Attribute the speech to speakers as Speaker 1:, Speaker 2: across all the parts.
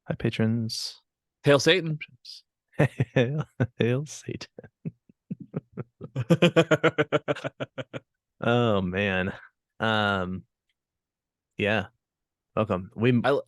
Speaker 1: Hi, patrons.
Speaker 2: Hail Satan.
Speaker 1: Hail, hail Satan. Oh man. Um, yeah. Welcome.
Speaker 2: I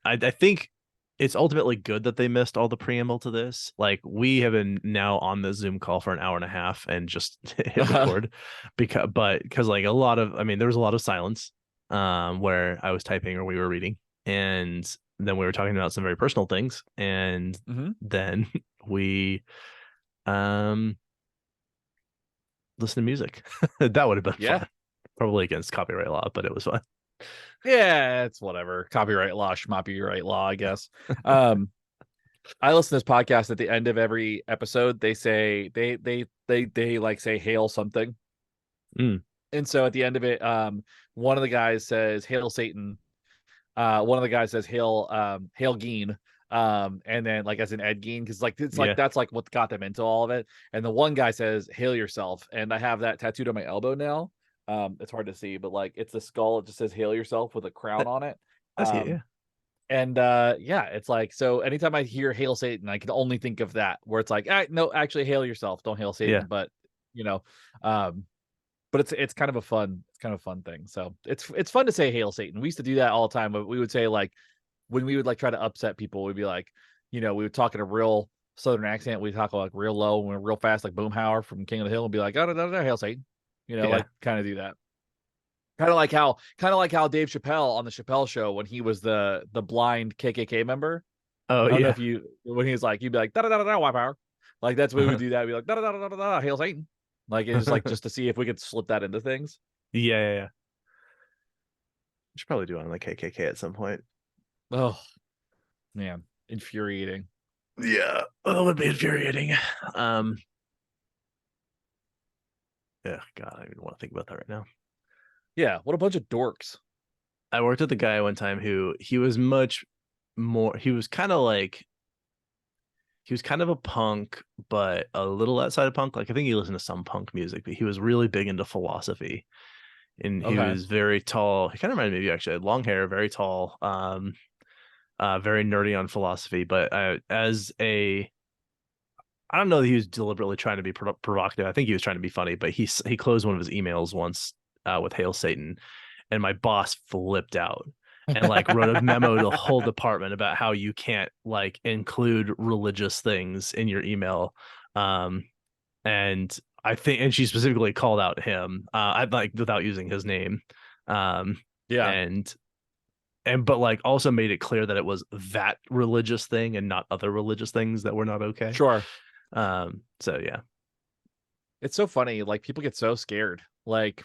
Speaker 1: I think it's ultimately good that they missed all the preamble to this. Like we have been now on the Zoom call for an hour and a half and just hit record because like there was a lot of silence where I was typing or we were reading, and then we were talking about some very personal things, and
Speaker 2: Mhm.
Speaker 1: then we um listen to music. That would have been
Speaker 2: Yeah.
Speaker 1: fun. Probably against copyright law, but it was fun.
Speaker 2: Yeah, it's whatever. Copyright law, schmopyright law, I guess. Um, I listen to this podcast at the end of every episode. They say they like say hail something.
Speaker 1: Mm,
Speaker 2: And so at the end of it, one of the guys says hail Satan. One of the guys says hail Geen. And then like as in Ed Gein, because like it's like
Speaker 1: yeah.
Speaker 2: that's like what got them into all of it. And the one guy says hail yourself, and I have that tattooed on my elbow now. It's hard to see, but like it's the skull, it just says hail yourself with a crown
Speaker 1: That,
Speaker 2: on it.
Speaker 1: that's it, yeah.
Speaker 2: um and yeah, it's like, so anytime I hear hail Satan, I can only think of that, where it's like, no, actually hail yourself, don't hail
Speaker 1: Yeah.
Speaker 2: Satan. But you know um but it's kind of a fun thing. So it's fun to say hail Satan. We used to do that all the time, but we would say, like, when we would like try to upset people, we'd be like, we would talk in a real southern accent. We talk like real low and real fast, like Boomhauer from King of the Hill, and be like, oh, da, da, da, hail Satan.
Speaker 1: Yeah.
Speaker 2: Like kind of do that. Kind of like how Dave Chappelle on the Chappelle show, when he was the blind KKK member.
Speaker 1: Oh
Speaker 2: I don't know
Speaker 1: yeah.
Speaker 2: if you when he was like, you'd be like, da da da da da, white power. Like that's what we would
Speaker 1: Uh-huh.
Speaker 2: do. That we'd be like, da da da da da da, hail Satan. Like it's just like, just to see if we could slip that into things.
Speaker 1: Yeah, yeah, yeah. We should probably do it on like KKK at some point.
Speaker 2: Oh man, infuriating.
Speaker 1: Yeah, that would be infuriating. Um, yeah, God, I don't even want to think about that right now.
Speaker 2: Yeah, what a bunch of dorks.
Speaker 1: I worked with a guy one time who he was much more. He was kind of a punk, but a little outside of punk. Like I think he listened to some punk music, but he was really big into philosophy. And he
Speaker 2: Okay.
Speaker 1: was very tall. He kind of reminded me of you actually. Had long hair, very tall, very nerdy on philosophy. But I don't know that he was deliberately trying to be provocative. I think he was trying to be funny, but he closed one of his emails once with "Hail Satan," and my boss flipped out and like wrote a memo to the whole department about how you can't like include religious things in your email. Um, and and she specifically called out him, I like without using his name, um,
Speaker 2: Yeah,
Speaker 1: and but like also made it clear that it was that religious thing and not other religious things that were not okay.
Speaker 2: sure.
Speaker 1: So yeah.
Speaker 2: It's so funny. Like, people get so scared. Like,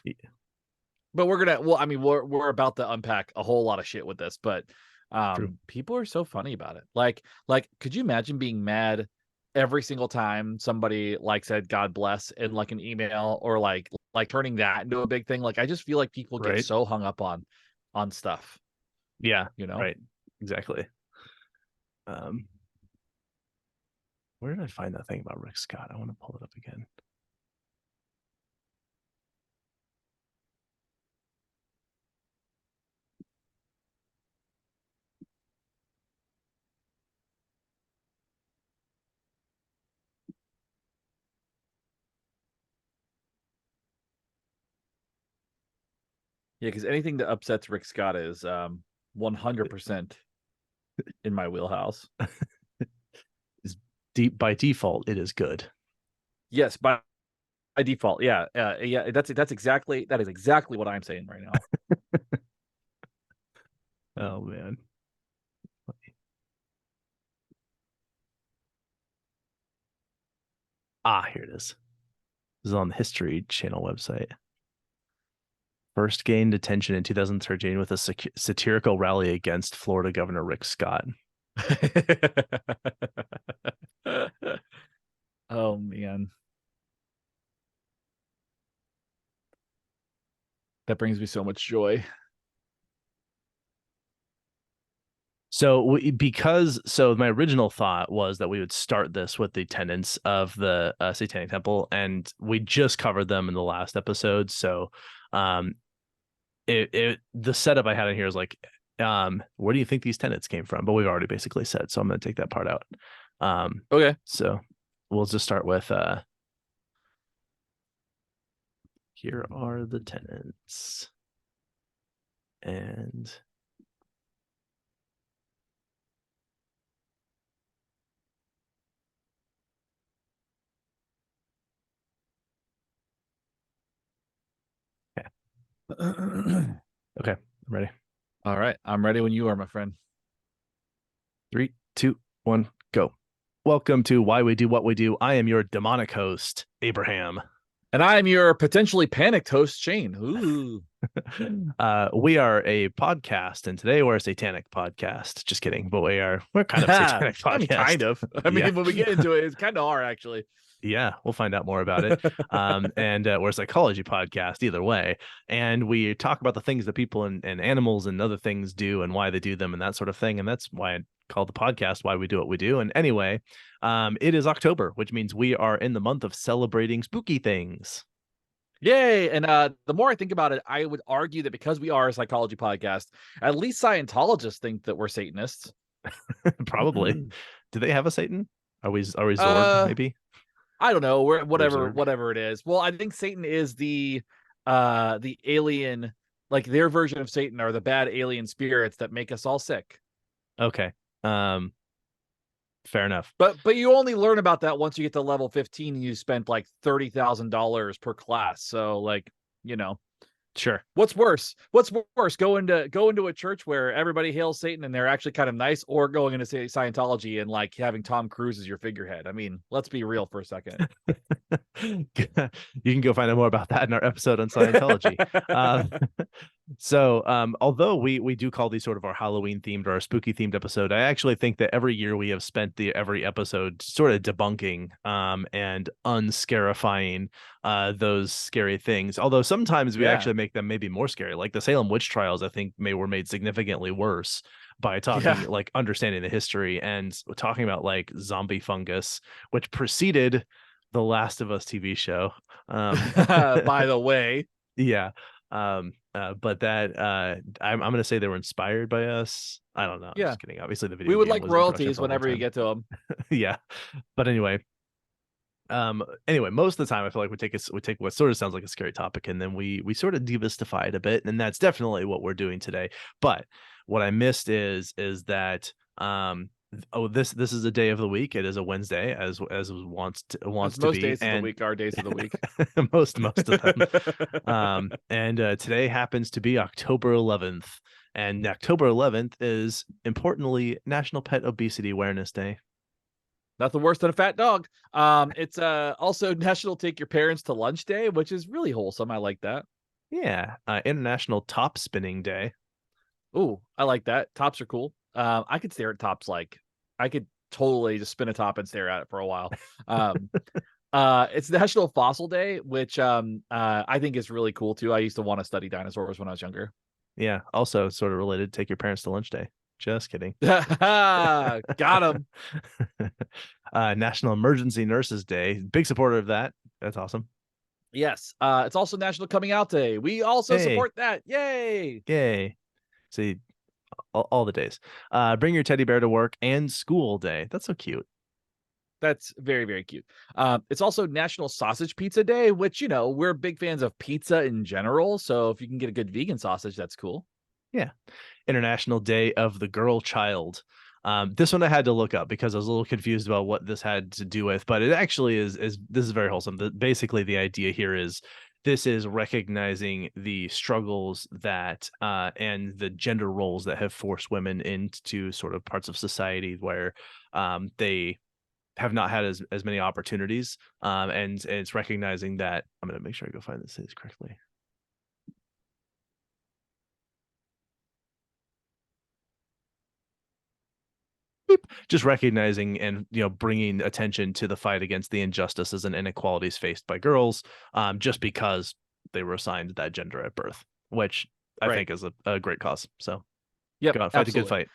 Speaker 2: but we're gonna. Well, I mean, we're about to unpack a whole lot of shit with this, but
Speaker 1: True.
Speaker 2: people are so funny about it. Like, could you imagine being mad every single time somebody like said God bless in like an email, or like turning that into a big thing? Like, I just feel like people get
Speaker 1: Right.
Speaker 2: so hung up on stuff,
Speaker 1: Yeah.
Speaker 2: you know?
Speaker 1: Right. Exactly. Um, where did I find that thing about Rick Scott? I want to pull it up again.
Speaker 2: Yeah, because anything that upsets Rick Scott is 100% in my wheelhouse.
Speaker 1: Is deep by default, it is good.
Speaker 2: Yes, by default. Yeah, yeah. That is exactly what I'm saying right now.
Speaker 1: Oh man. Ah, here it is. This is on the History Channel website. First gained attention in 2013 with a satirical rally against Florida Governor Rick Scott.
Speaker 2: Oh man, that brings me so much joy.
Speaker 1: So my original thought was that we would start this with the tenets of the Satanic Temple, and we just covered them in the last episode. So, um, the setup I had in here is like Where do you think these tenets came from? But we've already basically said, so I'm going to take that part out.
Speaker 2: Okay.
Speaker 1: So we'll just start with here are the tenets. And okay, I'm ready.
Speaker 2: All right. I'm ready when you are, my friend.
Speaker 1: 3, 2, 1, go. Welcome to Why We Do What We Do. I am your demonic host, Abraham.
Speaker 2: And I'm your potentially panicked host, Shane. Ooh.
Speaker 1: We are a podcast, and today we're a satanic podcast. Just kidding, but we're kind of a satanic podcast.
Speaker 2: I mean, kind of. I mean,
Speaker 1: Yeah.
Speaker 2: when we get into it, it's kind of hard, actually.
Speaker 1: Yeah, we'll find out more about it. And we're a psychology podcast either way. And we talk about the things that people and animals and other things do and why they do them and that sort of thing. And that's why I call the podcast Why We Do What We Do. And anyway, it is October, which means we are in the month of celebrating spooky things.
Speaker 2: Yay. And the more I think about it, I would argue that because we are a psychology podcast, at least Scientologists think that we're Satanists.
Speaker 1: Probably. Do they have a Satan? Are we Zorg, maybe?
Speaker 2: I don't know. We're whatever it is. Well, I think Satan is the alien, like their version of Satan are the bad alien spirits that make us all sick.
Speaker 1: Okay. Fair enough.
Speaker 2: But you only learn about that once you get to level 15 and you spent like $30,000 per class. So like, you know,
Speaker 1: sure.
Speaker 2: What's worse? Go into a church where everybody hails Satan and they're actually kind of nice, or going into Scientology and like having Tom Cruise as your figurehead? I mean, let's be real for a second.
Speaker 1: You can go find out more about that in our episode on Scientology. Although we do call these sort of our Halloween themed or our spooky themed episode, I actually think that every year we have spent every episode sort of debunking and unscarifying those scary things. Although sometimes we actually make them maybe more scary, like the Salem witch trials. I think were made significantly worse by talking like understanding the history and talking about like zombie fungus, which preceded the Last of Us TV show.
Speaker 2: By the way,
Speaker 1: yeah. But that I'm gonna say they were inspired by us. I don't know. I'm just kidding. Obviously, the video
Speaker 2: we would like royalties whenever you get to them.
Speaker 1: Yeah, but anyway, most of the time I feel like we take what sort of sounds like a scary topic and then we sort of demystify it a bit, and that's definitely what we're doing today. But what I missed is that this is a day of the week. It is a Wednesday, as wants to
Speaker 2: most
Speaker 1: be.
Speaker 2: Days of the week are days of the week.
Speaker 1: most of them. And today happens to be October 11th, and October 11th is importantly National Pet Obesity Awareness Day.
Speaker 2: Nothing worse than a fat dog. It's also National Take Your Parents to Lunch Day, which is really wholesome. I like that.
Speaker 1: Yeah. International Top Spinning Day.
Speaker 2: Ooh, I like that. Tops are cool. I could stare at tops like I could totally just spin a top and stare at it for a while. It's National Fossil Day, which I think is really cool too. I used to want to study dinosaurs when I was younger.
Speaker 1: Yeah, also sort of related. Take Your Parents to Lunch Day. Just kidding.
Speaker 2: Got him.
Speaker 1: National Emergency Nurses Day. Big supporter of that. That's awesome.
Speaker 2: Yes. It's also National Coming Out Day. We also support that. Yay.
Speaker 1: Yay. See, all the days. Bring your teddy bear to work and school day. That's so cute.
Speaker 2: That's very, very cute. It's also National Sausage Pizza Day, which, you know, we're big fans of pizza in general. So if you can get a good vegan sausage, that's cool.
Speaker 1: Yeah. International Day of the Girl Child. This one I had to look up because I was a little confused about what this had to do with, but it actually is this is very wholesome. Basically, the idea here is this is recognizing the struggles that and the gender roles that have forced women into sort of parts of society where they have not had as many opportunities. And it's recognizing that. I'm going to make sure I go find this correctly. Just recognizing and bringing attention to the fight against the injustices and inequalities faced by girls, just because they were assigned that gender at birth, which I think is a great cause. So go out, fight a good fight.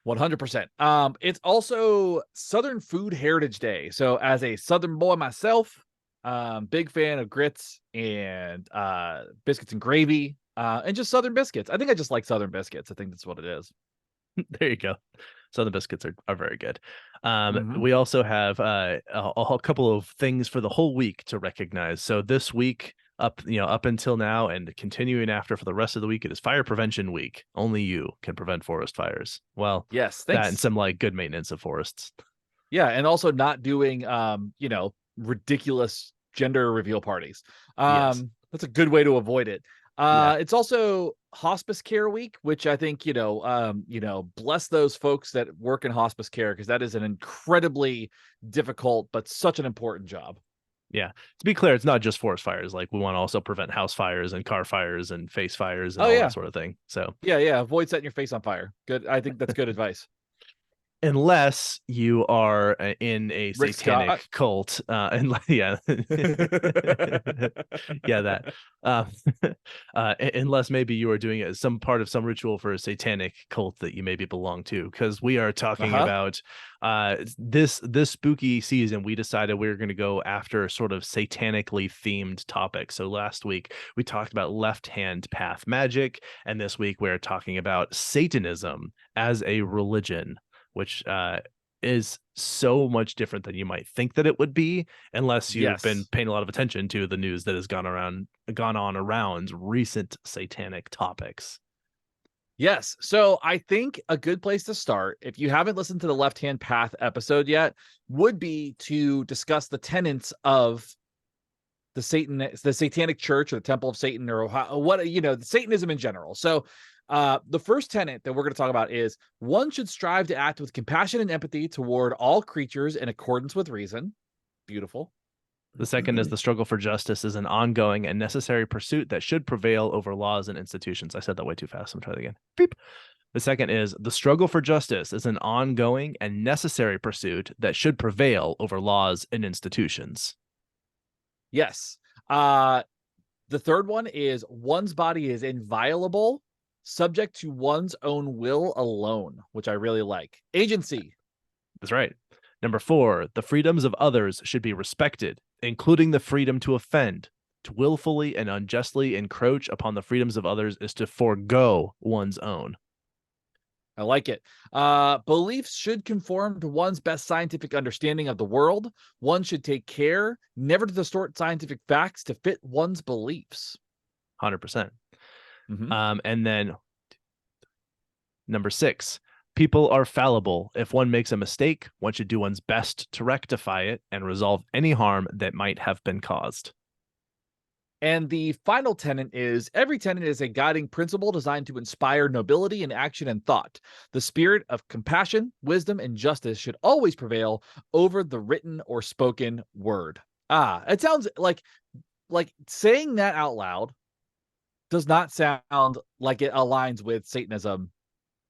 Speaker 2: 100%. It's also Southern Food Heritage Day. So as a Southern boy myself, big fan of grits and biscuits and gravy. and just Southern biscuits. I think I just like Southern biscuits. I think that's what it is.
Speaker 1: There you go. Southern biscuits are very good.
Speaker 2: Mhm.
Speaker 1: We also have a couple of things for the whole week to recognize. So this week, up until now and continuing after for the rest of the week, it is Fire Prevention Week. Only you can prevent forest fires. Well,
Speaker 2: Yes,
Speaker 1: that and
Speaker 2: thanks.
Speaker 1: some like good maintenance of forests.
Speaker 2: Yeah, and also not doing ridiculous gender reveal parties.
Speaker 1: Yes.
Speaker 2: That's a good way to avoid it.
Speaker 1: Yeah.
Speaker 2: It's also hospice care week, which I think, bless those folks that work in hospice care, because that is an incredibly difficult but such an important job.
Speaker 1: Yeah. To be clear, it's not just forest fires. Like we want to also prevent house fires and car fires and face fires and
Speaker 2: Oh
Speaker 1: all that
Speaker 2: yeah.
Speaker 1: sort of thing. So
Speaker 2: Yeah. Avoid setting your face on fire. Good. I think that's good advice.
Speaker 1: unless you are in a
Speaker 2: Rick Scott.
Speaker 1: satanic cult and yeah yeah that uh, unless maybe you are doing it as some part of some ritual for a satanic cult that you maybe belong to, because we are talking
Speaker 2: Uh-huh.
Speaker 1: about this spooky season. We decided we were going to go after sort of satanically themed topics. So last week we talked about left hand path magic, and this week we're talking about Satanism as a religion, which is so much different than you might think that it would be, unless you've been
Speaker 2: Yes.
Speaker 1: paying a lot of attention to the news that has gone on around recent satanic topics.
Speaker 2: Yes. So I think a good place to start, if you haven't listened to the Left Hand Path episode yet, would be to discuss the tenets of the Satanic Church, or the Temple of Satan, or the Satanism in general. So the first tenet that we're going to talk about is one should strive to act with compassion and empathy toward all creatures in accordance with reason. Beautiful.
Speaker 1: The second is the struggle for justice is an ongoing and necessary pursuit that should prevail over laws and institutions. I said that way too fast. I'm trying it again. Beep. The second is the struggle for justice is an ongoing and necessary pursuit that should prevail over laws and institutions.
Speaker 2: Yes. The third one is one's body is inviolable, subject to one's own will alone, which I really like. Agency.
Speaker 1: That's right. Number 4, the freedoms of others should be respected, including the freedom to offend. To willfully and unjustly encroach upon the freedoms of others is to forego one's own.
Speaker 2: I like it. Beliefs should conform to one's best scientific understanding of the world. One should take care never to distort scientific facts to fit one's beliefs.
Speaker 1: 100%.
Speaker 2: Mm-hmm.
Speaker 1: And then number 6, people are fallible. If one makes a mistake, one should do one's best to rectify it and resolve any harm that might have been caused.
Speaker 2: And the final tenet is every tenet is a guiding principle designed to inspire nobility in action and thought. The spirit of compassion, wisdom, and justice should always prevail over the written or spoken word. It sounds like saying that out loud does not sound like it aligns with Satanism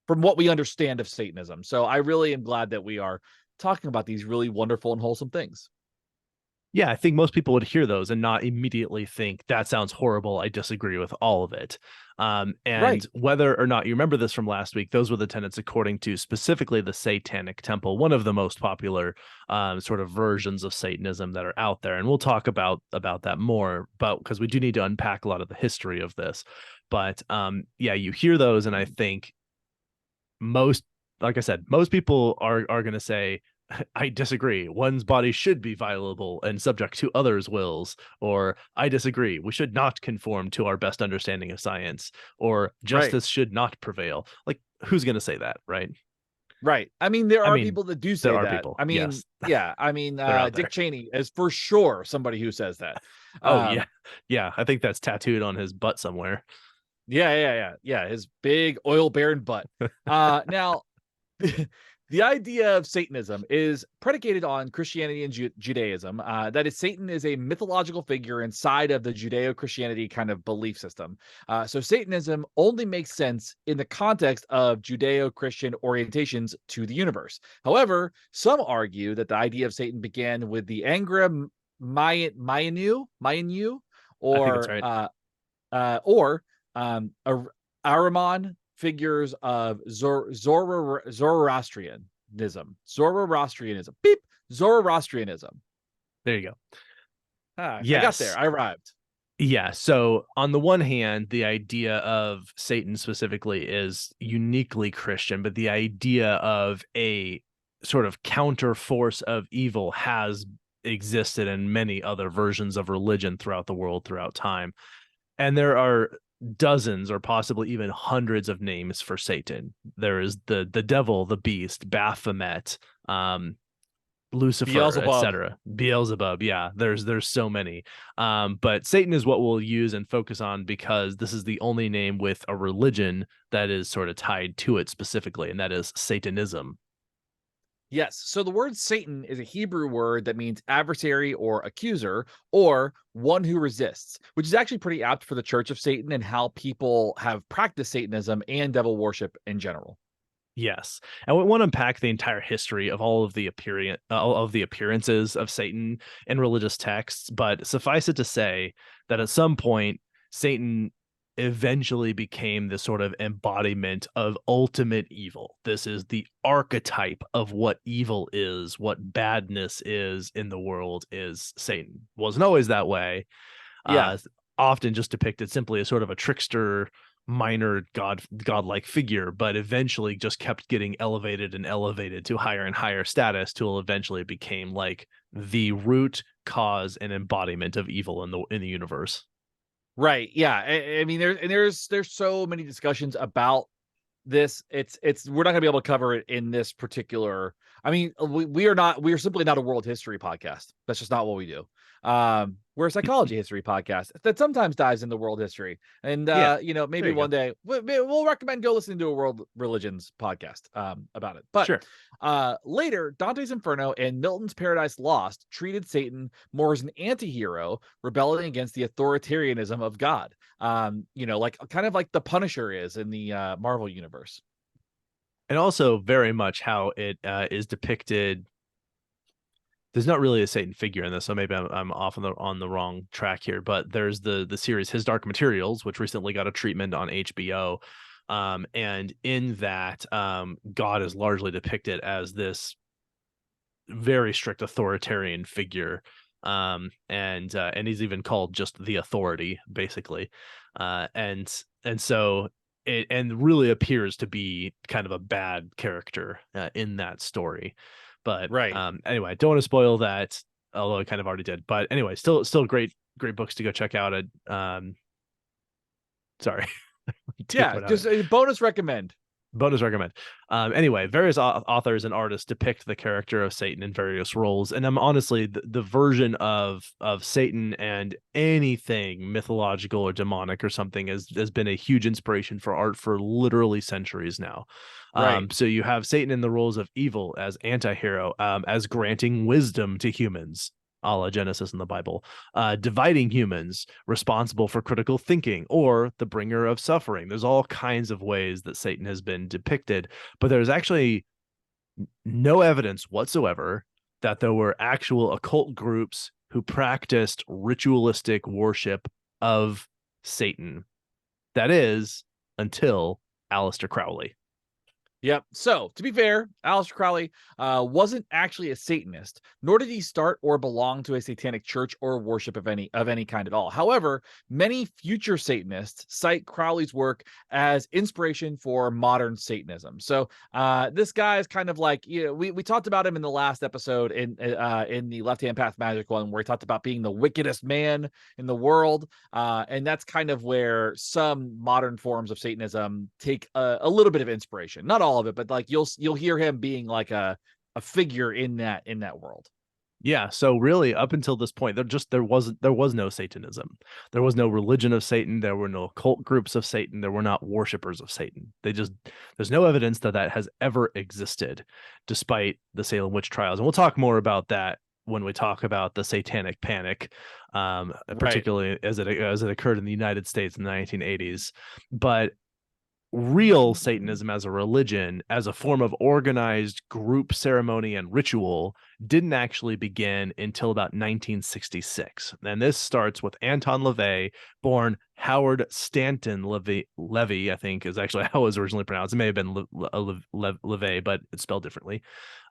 Speaker 2: from what we understand of Satanism. So I really am glad that we are talking about these really wonderful and wholesome things.
Speaker 1: Yeah, I think most people would hear those and not immediately think that sounds horrible. I disagree with all of it. And
Speaker 2: Right.
Speaker 1: whether or not you remember this from last week, those were the tenets according to specifically the Satanic Temple, one of the most popular sort of versions of Satanism that are out there. And we'll talk about that more, but because we do need to unpack a lot of the history of this. But yeah, you hear those, and I think most, like I said, most people are going to say, I disagree. One's body should be violable and subject to others' wills. Or I disagree. We should not conform to our best understanding of science. Or
Speaker 2: Right.
Speaker 1: justice should not prevail. Like, who's going to say that, right?
Speaker 2: Right. I mean, there
Speaker 1: I
Speaker 2: are
Speaker 1: mean,
Speaker 2: people that do
Speaker 1: there
Speaker 2: say
Speaker 1: are
Speaker 2: that.
Speaker 1: people.
Speaker 2: I mean,
Speaker 1: Yes,
Speaker 2: yeah. I mean,
Speaker 1: they're out
Speaker 2: Dick
Speaker 1: there.
Speaker 2: Cheney is for sure somebody who says that.
Speaker 1: Oh, yeah.
Speaker 2: Um,
Speaker 1: Yeah. I think that's tattooed on his butt somewhere.
Speaker 2: yeah. His big oil baron butt. Now, the idea of Satanism is predicated on Christianity and Judaism. That is, Satan is a mythological figure inside of the Judeo-Christianity kind of belief system. So Satanism only makes sense in the context of Judeo-Christian orientations to the universe. However, some argue that the idea of Satan began with the Angra Mayanu,
Speaker 1: I think that's
Speaker 2: or
Speaker 1: right.
Speaker 2: Ahriman figures of Zoroastrianism. Beep. Zoroastrianism.
Speaker 1: There you go.
Speaker 2: I got there.
Speaker 1: Yes.
Speaker 2: I arrived.
Speaker 1: Yeah. So on the one hand, the idea of Satan specifically is uniquely Christian, but the idea of a sort of counter force of evil has existed in many other versions of religion throughout the world, throughout time. And there are dozens or possibly even hundreds of names for Satan. There is the devil, the beast, Baphomet, um, Lucifer,
Speaker 2: Beelzebub.
Speaker 1: etc. Beelzebub, yeah. There's so many. But Satan is what we'll use and focus on because this is the only name with a religion that is sort of tied to it specifically, and that is Satanism.
Speaker 2: Yes. So the word Satan is a Hebrew word that means adversary or accuser or one who resists, which is actually pretty apt for the Church of Satan and how people have practiced Satanism and devil worship in general.
Speaker 1: Yes, and we want to unpack the entire history of all of the appearances of Satan in religious texts. But suffice it to say that at some point, Satan eventually became the sort of embodiment of ultimate evil. This is the archetype of what evil is, what badness is in the world. Is Satan. Wasn't always that way.
Speaker 2: Yeah.
Speaker 1: uh, Often just depicted simply as sort of a trickster, minor godlike figure, but eventually just kept getting elevated and elevated to higher and higher status till eventually it became like the root cause and embodiment of evil in the universe.
Speaker 2: Right. Yeah. I mean, there's so many discussions about this. It's we're not gonna be able to cover it in this particular. I mean, we are simply not a world history podcast. That's just not what we do. We're a psychology history podcast that sometimes dives into world history. And
Speaker 1: Yeah, there
Speaker 2: maybe
Speaker 1: you go.
Speaker 2: one day we'll recommend go listening to a world religions podcast about it. But
Speaker 1: Sure.
Speaker 2: later, Dante's Inferno and Milton's Paradise Lost treated Satan more as an anti-hero, rebelling against the authoritarianism of God. Like kind of like the Punisher is in the Marvel universe.
Speaker 1: And also very much how it is depicted. There's not really a Satan figure in this, so maybe I'm off on the wrong track here. But there's the series His Dark Materials, which recently got a treatment on HBO, and in that, God is largely depicted as this very strict authoritarian figure, and he's even called just the Authority, basically, and so it and really appears to be kind of a bad character in that story. But
Speaker 2: Right.
Speaker 1: anyway, don't want to spoil that, although I kind of already did. But anyway, still great books to go check out. Sorry, take
Speaker 2: Yeah,
Speaker 1: one out of
Speaker 2: just
Speaker 1: it.
Speaker 2: a bonus recommend.
Speaker 1: Bonus recommend. Anyway, various authors and artists depict the character of Satan in various roles, and I'm honestly the version of Satan and anything mythological or demonic or something has been a huge inspiration for art for literally centuries now.
Speaker 2: Right.
Speaker 1: So you have Satan in the roles of evil as anti-hero, as granting wisdom to humans, a la Genesis in the Bible, dividing humans, responsible for critical thinking, or the bringer of suffering. There's all kinds of ways that Satan has been depicted, but there's actually no evidence whatsoever that there were actual occult groups who practiced ritualistic worship of Satan. That is, until Aleister Crowley.
Speaker 2: Yep. So, to be fair, Aleister Crowley wasn't actually a Satanist, nor did he start or belong to a satanic church or worship of any kind at all. However, many future Satanists cite Crowley's work as inspiration for modern Satanism. So, this guy is kind of like, we talked about him in the last episode in the Left Hand Path Magic one, where he talked about being the wickedest man in the world, and that's kind of where some modern forms of Satanism take a little bit of inspiration. Not all of it, but like you'll hear him being like a figure in that world.
Speaker 1: Yeah, so really up until this point there was no Satanism. There was no religion of Satan, there were no cult groups of Satan, there were not worshipers of Satan. There's no evidence that has ever existed despite the Salem witch trials. And we'll talk more about that when we talk about the Satanic Panic,
Speaker 2: Right.
Speaker 1: particularly as it occurred in the United States in the 1980s. But real Satanism as a religion, as a form of organized group ceremony and ritual, didn't actually begin until about 1966. And this starts with Anton LaVey, born Howard Stanton Levy, I think is actually how it was originally pronounced. It may have been LaVey, but it's spelled differently.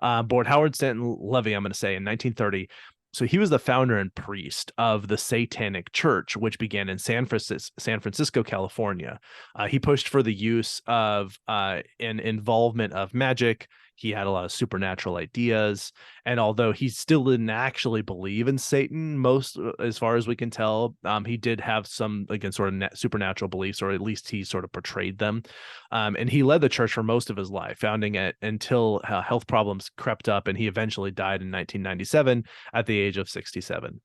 Speaker 1: Born Howard Stanton Levy, I'm going to say, in 1930. so he was the founder and priest of the Satanic Church, which began in San Francisco, California. He pushed for the use of an involvement of magic. He had a lot of supernatural ideas, and although he still didn't actually believe in Satan, most as far as we can tell, he did have some, again, sort of supernatural beliefs, or at least he sort of portrayed them. And he led the church for most of his life, founding it until health problems crept up, and he eventually died in 1997 at the age of 67.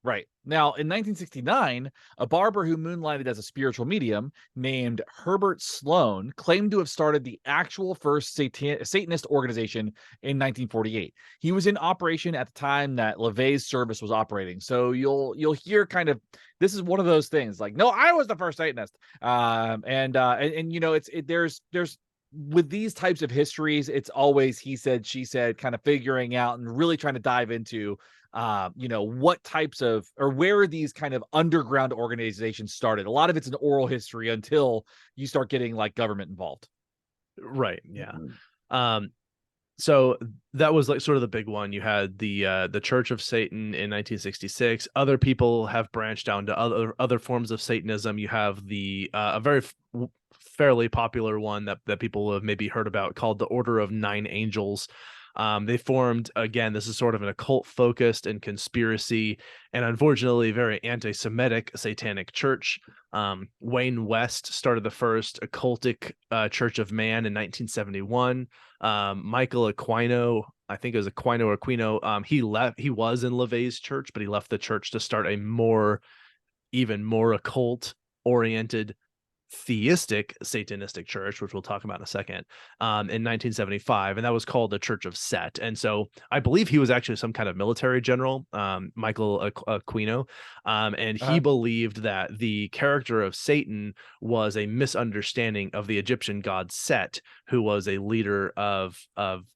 Speaker 2: Right. Now, in 1969, a barber who moonlighted as a spiritual medium named Herbert Sloan claimed to have started the actual first Satanist organization in 1948. He was in operation at the time that LaVey's service was operating. So you'll hear kind of, this is one of those things like, no, I was the first Satanist. And you know, there's with these types of histories, it's always he said, she said, kind of figuring out and really trying to dive into you know, what types of, or where these kind of underground organizations started. A lot of it's an oral history until you start getting like government involved.
Speaker 1: Right. Yeah. So that was like sort of the big one. You had the Church of Satan in 1966. Other people have branched down to other forms of Satanism. You have the a very fairly popular one that people have maybe heard about, called the Order of Nine Angels. They formed, again, this is sort of an occult focused and conspiracy and unfortunately very anti-Semitic satanic church. Wayne West started the first occultic Church of Man in 1971. Michael Aquino, I think it was Aquino, he was in LaVey's church, but he left the church to start a even more occult oriented theistic satanistic church, which we'll talk about in a second, in 1975, and that was called the Church of Set. And so I believe he was actually some kind of military general, Michael Aquino, and he believed that the character of Satan was a misunderstanding of the Egyptian god Set, who was a leader of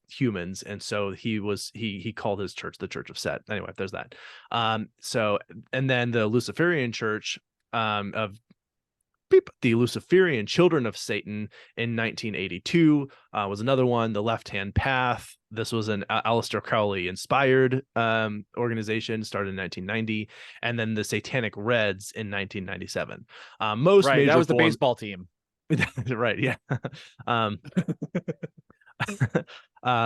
Speaker 1: humans, and so he called his church the Church of Set. Anyway, there's that. So, and then the Luciferian Church of the Luciferian Children of Satan in 1982 was another one. The Left Hand Path. This was an Aleister Crowley inspired organization, started in 1990, and then the Satanic Reds in 1997. Most
Speaker 2: right,
Speaker 1: major
Speaker 2: that was the baseball team.
Speaker 1: Right, yeah.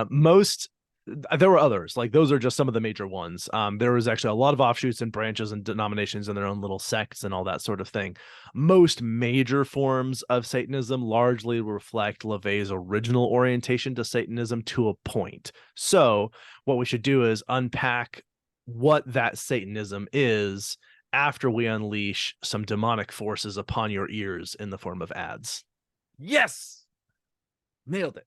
Speaker 1: Most there were others, like those are just some of the major ones. There was actually a lot of offshoots and branches and denominations and their own little sects and all that sort of thing. Most major forms of Satanism largely reflect LaVey's original orientation to Satanism to a point. So what we should do is unpack what that Satanism is after we unleash some demonic forces upon your ears in the form of ads.
Speaker 2: Yes, nailed it.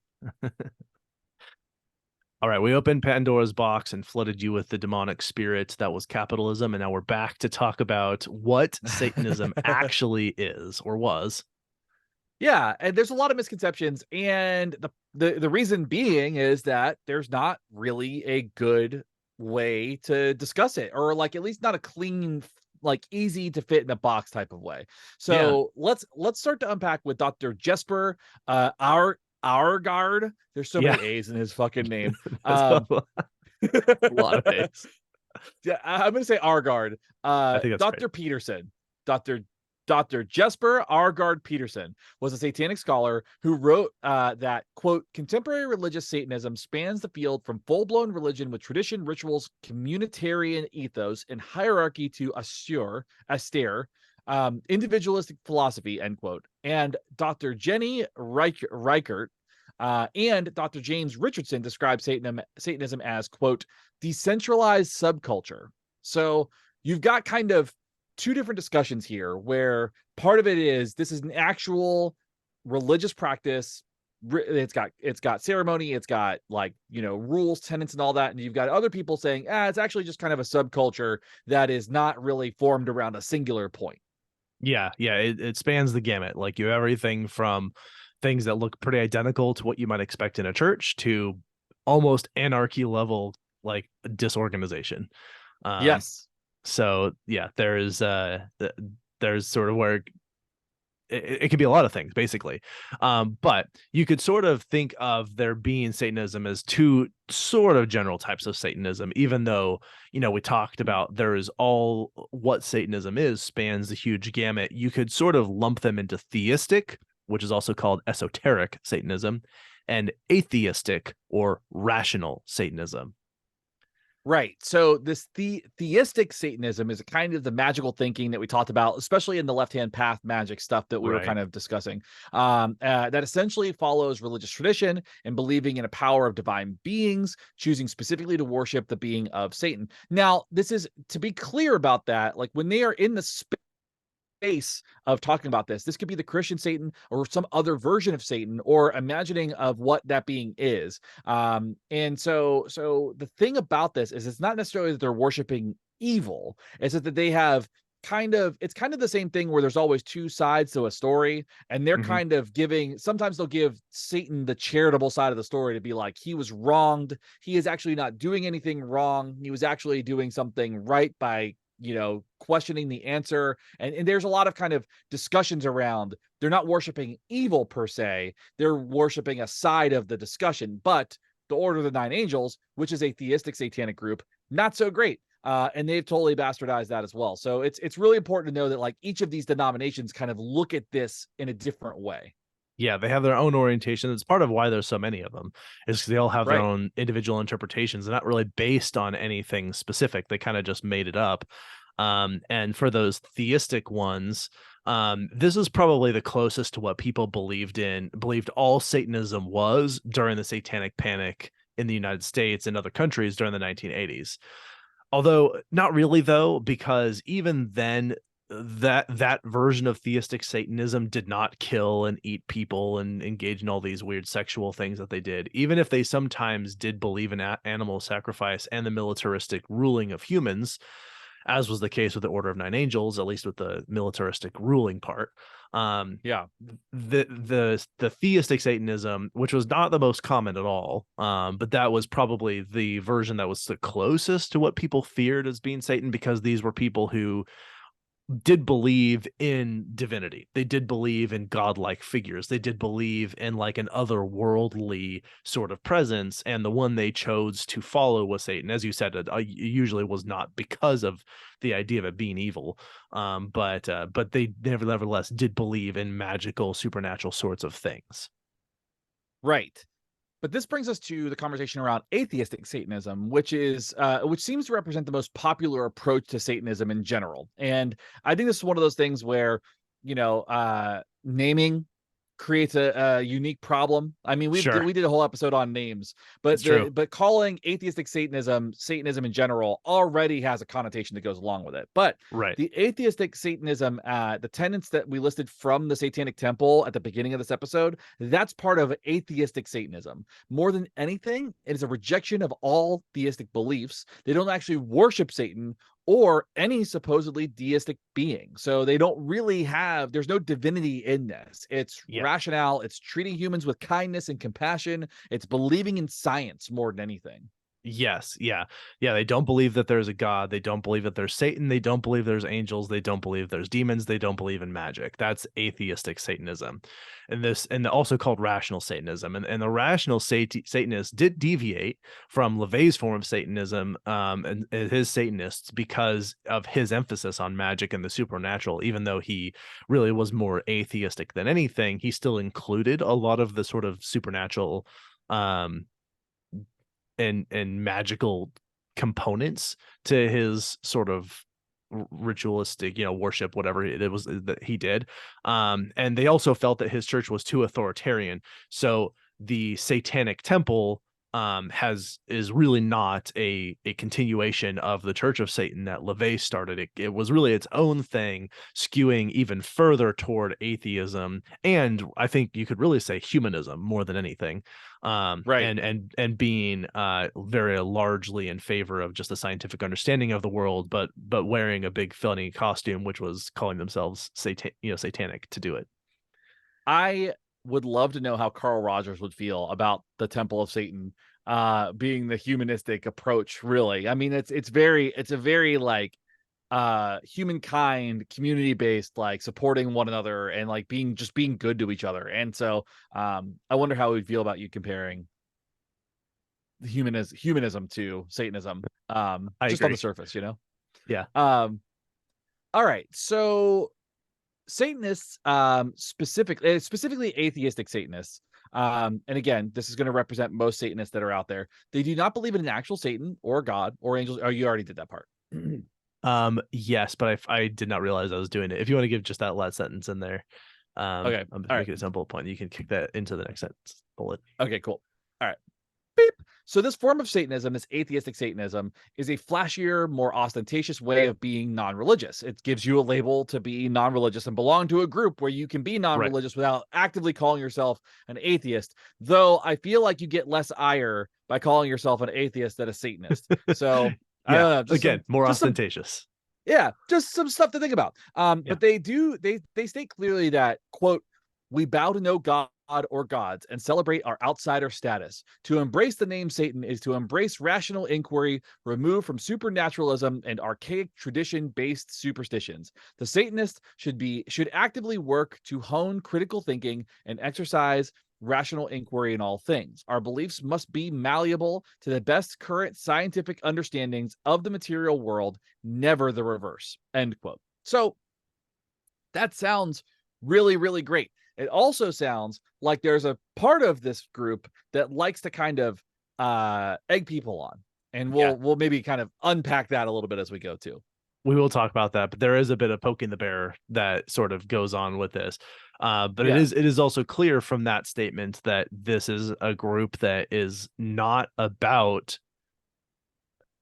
Speaker 1: All right, we opened Pandora's box and flooded you with the demonic spirit that was capitalism, and now we're back to talk about what Satanism actually is or was.
Speaker 2: Yeah, and there's a lot of misconceptions, and the reason being is that there's not really a good way to discuss it, or like at least not a clean, like easy to fit in a box type of way. So let's start to unpack with Dr. Jesper Aargaard. There's so many A's in his fucking name.
Speaker 1: A lot of A's.
Speaker 2: Yeah, I'm gonna say Aargaard.
Speaker 1: I think that's
Speaker 2: Dr.
Speaker 1: great.
Speaker 2: Peterson, Dr. Jesper Aargaard Peterson was a satanic scholar who wrote that, quote, contemporary religious Satanism spans the field from full-blown religion with tradition, rituals, communitarian ethos, and hierarchy to austere, individualistic philosophy, end quote. And Dr. Jenny Reichert and Dr. James Richardson described Satanism as, quote, decentralized subculture. So you've got kind of two different discussions here where part of it is this is an actual religious practice. It's got ceremony, it's got like, you know, rules, tenets, and all that. And you've got other people saying, it's actually just kind of a subculture that is not really formed around a singular point.
Speaker 1: Yeah, it spans the gamut. Like you have everything from things that look pretty identical to what you might expect in a church to almost anarchy level, like disorganization.
Speaker 2: Yes.
Speaker 1: So yeah, there's sort of where it could be a lot of things basically. But you could sort of think of there being Satanism as two sort of general types of Satanism, even though, we talked about there is all what Satanism is spans the huge gamut. You could sort of lump them into theistic, which is also called esoteric Satanism, and atheistic or rational Satanism.
Speaker 2: Right. So this theistic Satanism is a kind of the magical thinking that we talked about, especially in the left-hand path magic stuff that we were
Speaker 1: Right.
Speaker 2: kind of discussing. That essentially follows religious tradition and believing in a power of divine beings, choosing specifically to worship the being of Satan. Now, this is to be clear about that. Like when they are in the space of talking about this could be the Christian Satan or some other version of Satan or imagining of what that being is. And so the thing about this is it's not necessarily that they're worshiping evil, it's that they have it's kind of the same thing where there's always two sides to a story, and they're
Speaker 1: Mhm.
Speaker 2: kind of sometimes they'll give Satan the charitable side of the story to be like, he was wronged, he is actually not doing anything wrong, he was actually doing something right by questioning the answer. And there's a lot of kind of discussions around, they're not worshiping evil per se, they're worshiping a side of the discussion. But the Order of the Nine Angels, which is a theistic satanic group, not so great. And they've totally bastardized that as well. So it's really important to know that like each of these denominations kind of look at this in a different way.
Speaker 1: Yeah, they have their own orientation. It's part of why there's so many of them, is 'cause they all have their
Speaker 2: Right.
Speaker 1: own individual interpretations. They're not really based on anything specific. They kind of just made it up. And for those theistic ones, this is probably the closest to what people believed all Satanism was during the Satanic Panic in the United States and other countries during the 1980s. Although not really though, because even then that version of theistic Satanism did not kill and eat people and engage in all these weird sexual things that they did. Even if they sometimes did believe in animal sacrifice and the militaristic ruling of humans, as was the case with the Order of Nine Angels, at least with the militaristic ruling part.
Speaker 2: Yeah.
Speaker 1: The theistic Satanism, which was not the most common at all, but that was probably the version that was the closest to what people feared as being Satan, because these were people who did believe in divinity. They did believe in godlike figures. They did believe in like an otherworldly sort of presence. And the one they chose to follow was Satan. As you said, it usually was not because of the idea of it being evil. But they nevertheless did believe in magical, supernatural sorts of things.
Speaker 2: Right. But this brings us to the conversation around atheistic Satanism, which seems to represent the most popular approach to Satanism in general. And I think this is one of those things where, naming creates a unique problem. I mean,
Speaker 1: Sure,
Speaker 2: we did a whole episode on names,
Speaker 1: it's
Speaker 2: but
Speaker 1: true.
Speaker 2: but calling atheistic Satanism in general already has a connotation that goes along with it. But
Speaker 1: Right.
Speaker 2: the atheistic Satanism, the tenets that we listed from the Satanic Temple at the beginning of this episode, that's part of atheistic Satanism. More than anything, it is a rejection of all theistic beliefs. They don't actually worship Satan or any supposedly deistic being. So they don't really there's no divinity in this. It's
Speaker 1: Yeah.
Speaker 2: rationale, it's treating humans with kindness and compassion, it's believing in science more than anything.
Speaker 1: Yes, yeah. Yeah, they don't believe that there's a god, they don't believe that there's Satan, they don't believe there's angels, they don't believe there's demons, they don't believe in magic. That's atheistic Satanism. And also called rational Satanism. And the rational Satanists did deviate from LaVey's form of Satanism, and his Satanists, because of his emphasis on magic and the supernatural. Even though he really was more atheistic than anything, he still included a lot of the sort of supernatural um and magical components to his sort of ritualistic, worship, whatever it was that he did. And they also felt that his church was too authoritarian. So the Satanic Temple is really not a continuation of the Church of Satan that LaVey started. It was really its own thing, skewing even further toward atheism, and I think you could really say humanism more than anything.
Speaker 2: Right.
Speaker 1: And being very largely in favor of just a scientific understanding of the world, but wearing a big funny costume, which was calling themselves satanic to do it.
Speaker 2: I would love to know how Carl Rogers would feel about the Temple of Satan being the humanistic approach, really. I mean, it's a very like humankind, community based, like supporting one another and like being good to each other. And so I wonder how we feel about you comparing humanism to Satanism,
Speaker 1: I
Speaker 2: just on
Speaker 1: agree.
Speaker 2: the surface, you know.
Speaker 1: Yeah.
Speaker 2: All right, so Satanists, specifically atheistic Satanists, and again, this is going to represent most Satanists that are out there. They do not believe in an actual Satan or God or angels. Oh, you already did that part.
Speaker 1: Yes, but I did not realize I was doing it. If you want to give just that last sentence in there,
Speaker 2: Okay,
Speaker 1: I'm
Speaker 2: all right.
Speaker 1: making it a bullet point. You can kick that into the next sentence bullet.
Speaker 2: Okay, cool. All right. Beep. So this form of Satanism, this atheistic Satanism, is a flashier, more ostentatious way of being non-religious. It gives you a label to be non-religious and belong to a group where you can be
Speaker 1: Right.
Speaker 2: non-religious without actively calling yourself an atheist. Though I feel like you get less ire by calling yourself an atheist than a Satanist. So I
Speaker 1: Yeah.
Speaker 2: don't know,
Speaker 1: Again, more
Speaker 2: just some
Speaker 1: ostentatious.
Speaker 2: yeah, just some stuff to think about.
Speaker 1: Yeah.
Speaker 2: But they state clearly that, quote, we bow to no god or gods and celebrate our outsider status. To embrace the name Satan is to embrace rational inquiry, removed from supernaturalism and archaic tradition-based superstitions. The Satanist should actively work to hone critical thinking and exercise rational inquiry in all things. Our beliefs must be malleable to the best current scientific understandings of the material world, never the reverse. End quote. So that sounds really, really great. It also sounds like there's a part of this group that likes to kind of egg people on. And
Speaker 1: Yeah.
Speaker 2: we'll maybe kind of unpack that a little bit as we go too.
Speaker 1: We will talk about that, but there is a bit of poking the bear that sort of goes on with this. But
Speaker 2: Yeah.
Speaker 1: it is also clear from that statement that this is a group that is not about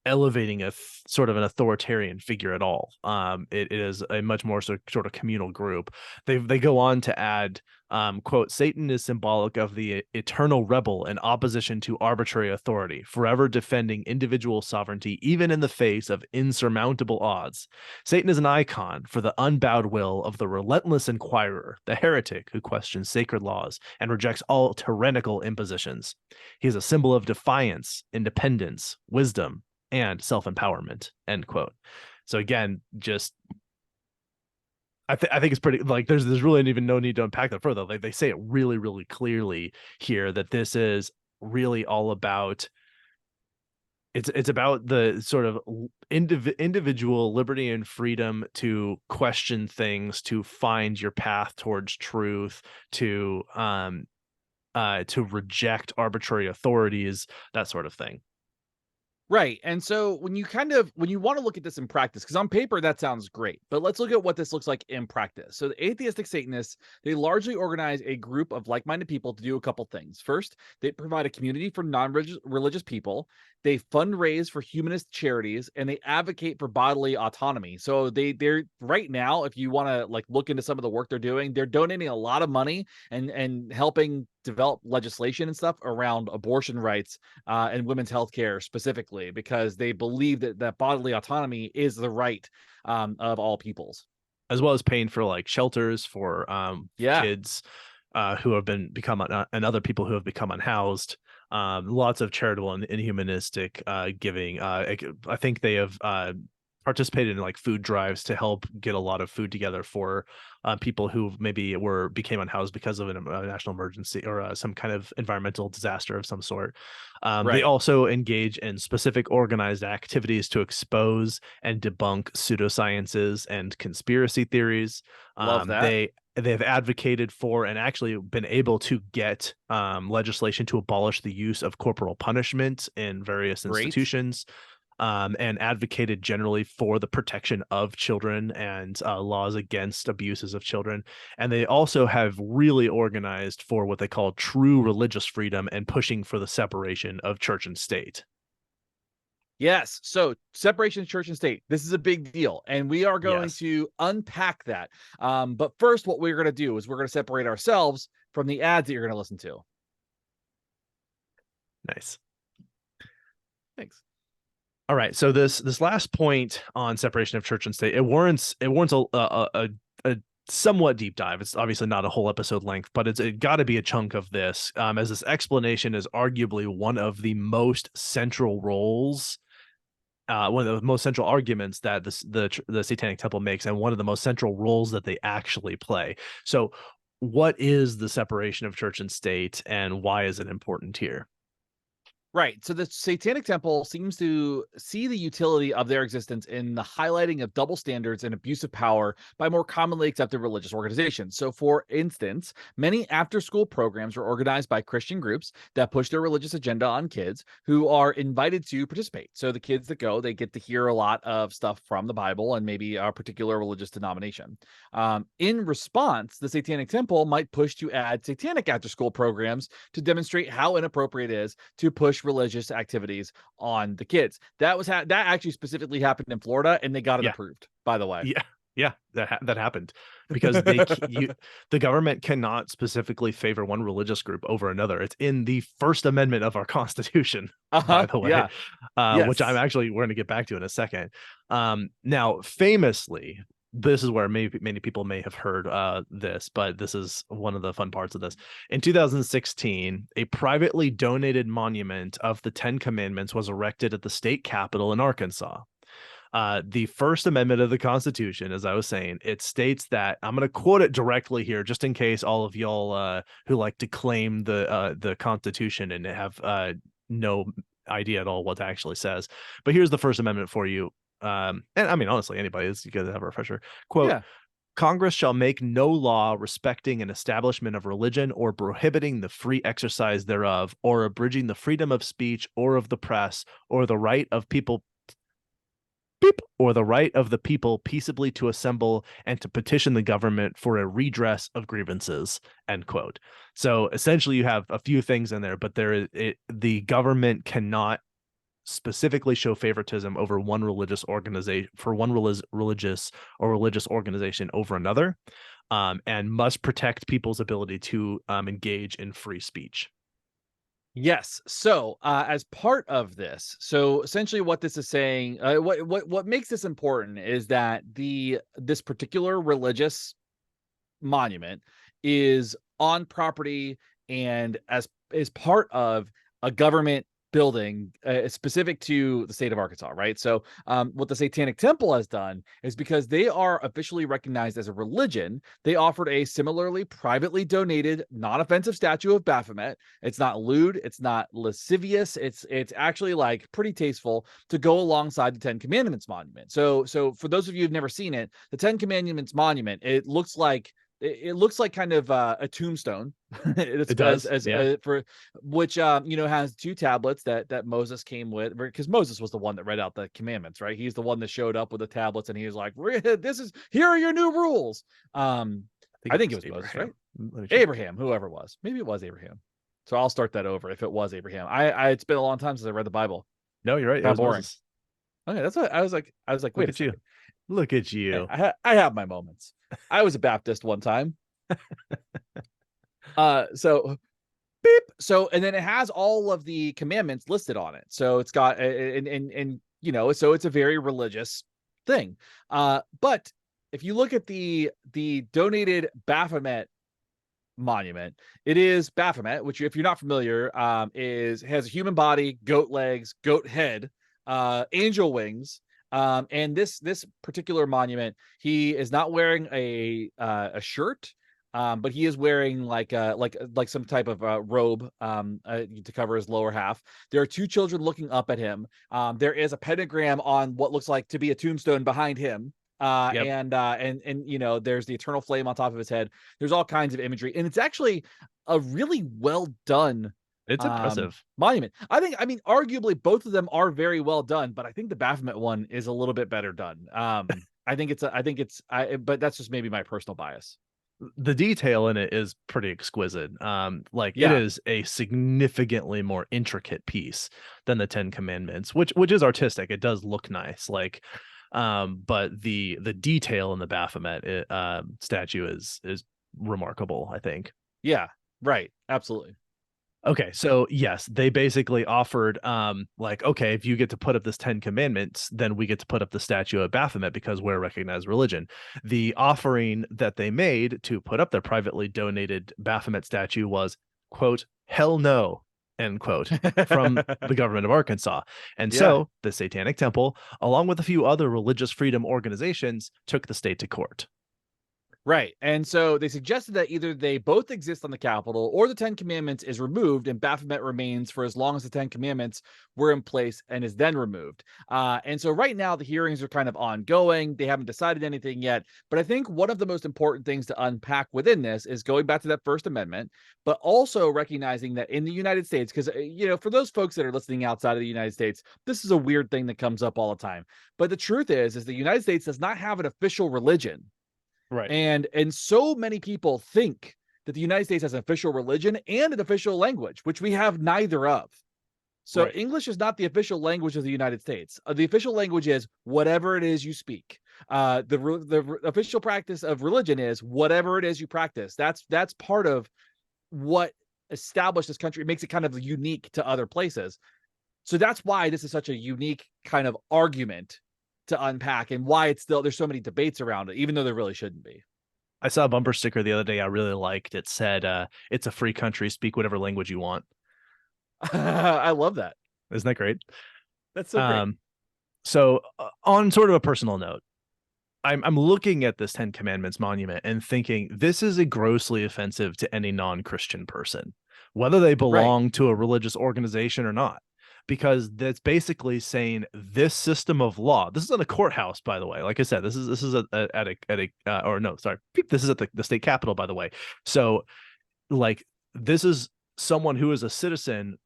Speaker 1: elevating a sort of an authoritarian figure at all. It is a much more sort of communal group. They go on to add, quote, Satan is symbolic of the eternal rebel in opposition to arbitrary authority, forever defending individual sovereignty, even in the face of insurmountable odds. Satan is an icon for the unbowed will of the relentless inquirer, the heretic who questions sacred laws and rejects all tyrannical impositions. He is a symbol of defiance, independence, wisdom, and self-empowerment, end quote. So again, just I think it's pretty, like, there's really even no need to unpack that further. Like, they say it really, really clearly here that this is really all about, it's about the sort of individual liberty and freedom to question things, to find your path towards truth, to reject arbitrary authorities, that sort of thing.
Speaker 2: Right. And so when you want to look at this in practice, because on paper that sounds great, but let's look at what this looks like in practice. So the atheistic Satanists, they largely organize a group of like-minded people to do a couple things. First, they provide a community for non-religious people. They fundraise for humanist charities, and they advocate for bodily autonomy. So they're right now, if you want to like look into some of the work they're doing, they're donating a lot of money and helping develop legislation and stuff around abortion rights and women's health care specifically, because they believe that bodily autonomy is the right of all peoples,
Speaker 1: as well as paying for like shelters for
Speaker 2: yeah.
Speaker 1: kids who have become and other people who have become unhoused. Lots of charitable and humanistic giving. I think they have participated in like food drives to help get a lot of food together for people who maybe became unhoused because of a national emergency or some kind of environmental disaster of some sort. They
Speaker 2: Right.
Speaker 1: also engage in specific organized activities to expose and debunk pseudosciences and conspiracy theories.
Speaker 2: Love that.
Speaker 1: They've advocated for and actually been able to get legislation to abolish the use of corporal punishment in various
Speaker 2: Great.
Speaker 1: institutions, and advocated generally for the protection of children and laws against abuses of children. And they also have really organized for what they call true religious freedom and pushing for the separation of church and state.
Speaker 2: Yes. So separation of church and state. This is a big deal. And we are going
Speaker 1: Yes.
Speaker 2: to unpack that. But first, what we're going to do is we're going to separate ourselves from the ads that you're going to listen to.
Speaker 1: Nice.
Speaker 2: Thanks.
Speaker 1: All right. So this last point on separation of church and state, it warrants a somewhat deep dive. It's obviously not a whole episode length, but it got to be a chunk of this, as this explanation is arguably one of the most central roles one of the most central arguments that the Satanic Temple makes, and one of the most central roles that they actually play. So, what is the separation of church and state, and why is it important here?
Speaker 2: Right. So the Satanic Temple seems to see the utility of their existence in the highlighting of double standards and abuse of power by more commonly accepted religious organizations. So, for instance, many after school programs are organized by Christian groups that push their religious agenda on kids who are invited to participate. So, the kids that go, they get to hear a lot of stuff from the Bible and maybe a particular religious denomination. In response, the Satanic Temple might push to add satanic after school programs to demonstrate how inappropriate it is to push religious activities on the kids. That actually specifically happened in Florida, and they got it
Speaker 1: Yeah,
Speaker 2: approved, by the way.
Speaker 1: yeah, that happened because the government cannot specifically favor one religious group over another. It's in the First Amendment of our Constitution, by the way,
Speaker 2: Yeah.
Speaker 1: which
Speaker 2: Yes.
Speaker 1: we're going to get back to in a second. Now, famously, this is where many people may have heard this, but this is one of the fun parts of this. In 2016, a privately donated monument of the Ten Commandments was erected at the state capitol in Arkansas. The First Amendment of the Constitution, as I was saying, it states that, I'm going to quote it directly here, just in case all of y'all who like to claim the Constitution and have no idea at all what it actually says. But here's the First Amendment for you. And I mean, honestly, anybody is going to have a refresher. Quote,
Speaker 2: Yeah.
Speaker 1: Congress shall make no law respecting an establishment of religion or prohibiting the free exercise thereof, or abridging the freedom of speech or of the press, or the right of people or the right of the people peaceably to assemble and to petition the government for a redress of grievances, end quote. So essentially you have a few things in there, but the government cannot specifically show favoritism over one religious organization for one religious or religious organization over another, and must protect people's ability to engage in free speech.
Speaker 2: Yes. So, as part of this, so essentially, what this is saying, what makes this important is that this particular religious monument is on property and as is part of a government building specific to the state of Arkansas, right? So, what the Satanic Temple has done is, because they are officially recognized as a religion, they offered a similarly privately donated, non-offensive statue of Baphomet. It's not lewd, it's not lascivious, it's actually like pretty tasteful to go alongside the Ten Commandments monument. So for those of you who've never seen it, the Ten Commandments monument, it looks like kind of a tombstone.
Speaker 1: It does, yeah.
Speaker 2: For which has two tablets that Moses came with, because Moses was the one that read out the commandments, right? He's the one that showed up with the tablets, and he was like, here are your new rules. I think it was Moses, right? Abraham, whoever it was. Maybe it was Abraham. So I'll start that over if it was Abraham. It's been a long time since I read the Bible.
Speaker 1: No, you're right.
Speaker 2: How boring. Moses. Okay, that's what I was like. Wait
Speaker 1: at you. Look at you.
Speaker 2: I have my moments. I was a Baptist one time. So beep. So, and then it has all of the commandments listed on it. So it's got, so it's a very religious thing. But if you look at the donated Baphomet monument, it is Baphomet, which, if you're not familiar, has a human body, goat legs, goat head, angel wings. And this particular monument, he is not wearing a shirt, but he is wearing like some type of robe to cover his lower half. There are two children looking up at him. There is a pentagram on what looks like to be a tombstone behind him. Yep. And there's the eternal flame on top of his head. There's all kinds of imagery, and it's actually a really well done.
Speaker 1: It's impressive
Speaker 2: monument. I mean, arguably both of them are very well done, but I think the Baphomet one is a little bit better done. But that's just maybe my personal bias.
Speaker 1: The detail in it is pretty exquisite. It is a significantly more intricate piece than the Ten Commandments, which is artistic. It does look nice. But the detail in the Baphomet statue is remarkable, I think.
Speaker 2: Yeah, right. Absolutely.
Speaker 1: Okay, so yes, they basically offered okay, if you get to put up this 10 commandments, then we get to put up the statue of Baphomet because we're a recognized religion. The offering that they made to put up their privately donated Baphomet statue was, quote, hell no, end quote, from the government of Arkansas. And
Speaker 2: Yeah.
Speaker 1: so the Satanic Temple, along with a few other religious freedom organizations, took the state to court.
Speaker 2: Right. And so they suggested that either they both exist on the Capitol or the Ten Commandments is removed and Baphomet remains for as long as the Ten Commandments were in place and is then removed. And so right now the hearings are kind of ongoing. They haven't decided anything yet. But I think one of the most important things to unpack within this is going back to that First Amendment, but also recognizing that in the United States, because, for those folks that are listening outside of the United States, this is a weird thing that comes up all the time. But the truth is the United States does not have an official religion.
Speaker 1: Right.
Speaker 2: And so many people think that the United States has an official religion and an official language, which we have neither of. So
Speaker 1: Right.
Speaker 2: English is not the official language of the United States. The official language is whatever it is you speak. The official practice of religion is whatever it is you practice. That's part of what established this country. It makes it kind of unique to other places. So that's why this is such a unique kind of argument to unpack, and why it's still, there's so many debates around it, even though there really shouldn't be.
Speaker 1: I saw a bumper sticker the other day I really liked. It said, it's a free country, speak whatever language you want.
Speaker 2: I love that.
Speaker 1: Isn't that great?
Speaker 2: That's so great.
Speaker 1: So on sort of a personal note, I'm looking at this Ten Commandments monument and thinking this is a grossly offensive to any non-Christian person, whether they belong to a religious organization or not, because that's basically saying this system of law. This is in a courthouse, by the way. Like I said, this is this is at the state capitol, by the way. So, like, this is someone who is a citizen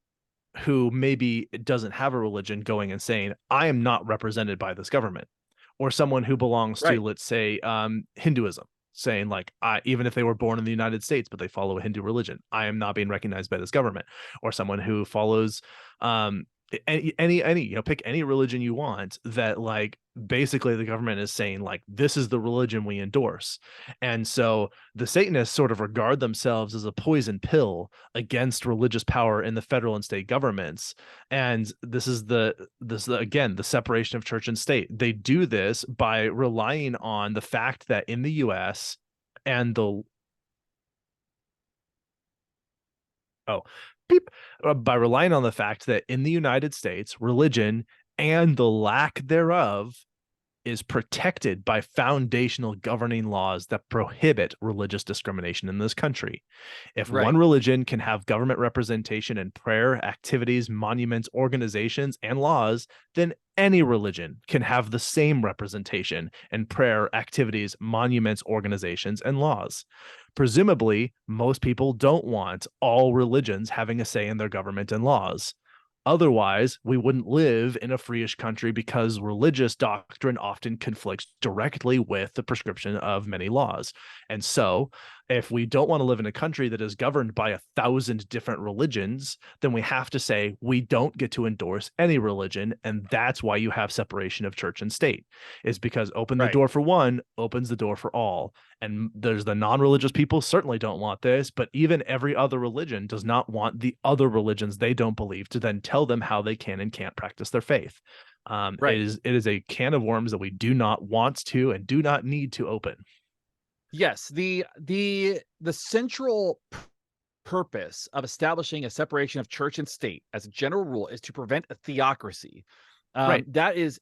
Speaker 1: who maybe doesn't have a religion going and saying, I am not represented by this government. Or someone who belongs to, let's say, Hinduism, saying like, even if they were born in the United States, but they follow a Hindu religion, I am not being recognized by this government. Or someone who follows any pick any religion you want, that like basically the government is saying like, this is the religion we endorse. And so the Satanists sort of regard themselves as a poison pill against religious power in the federal and state governments. And this is again the separation of church and state. They do this by relying on the fact that in the US and by relying on the fact that in the United States, religion and the lack thereof is protected by foundational governing laws that prohibit religious discrimination in this country. If one religion can have government representation in prayer, activities, monuments, organizations, and laws, then any religion can have the same representation in prayer, activities, monuments, organizations, and laws. Presumably, most people don't want all religions having a say in their government and laws. Otherwise, we wouldn't live in a freeish country, because religious doctrine often conflicts directly with the prescription of many laws. And so, if we don't want to live in a country that is governed by 1,000 different religions, then we have to say we don't get to endorse any religion. And that's why you have separation of church and state, is because open the door for one opens the door for all. And there's the non-religious people certainly don't want this, but even every other religion does not want the other religions they don't believe to then tell them how they can and can't practice their faith. It is a can of worms that we do not want to and do not need to open.
Speaker 2: Yes, the central purpose of establishing a separation of church and state as a general rule is to prevent a theocracy. That is,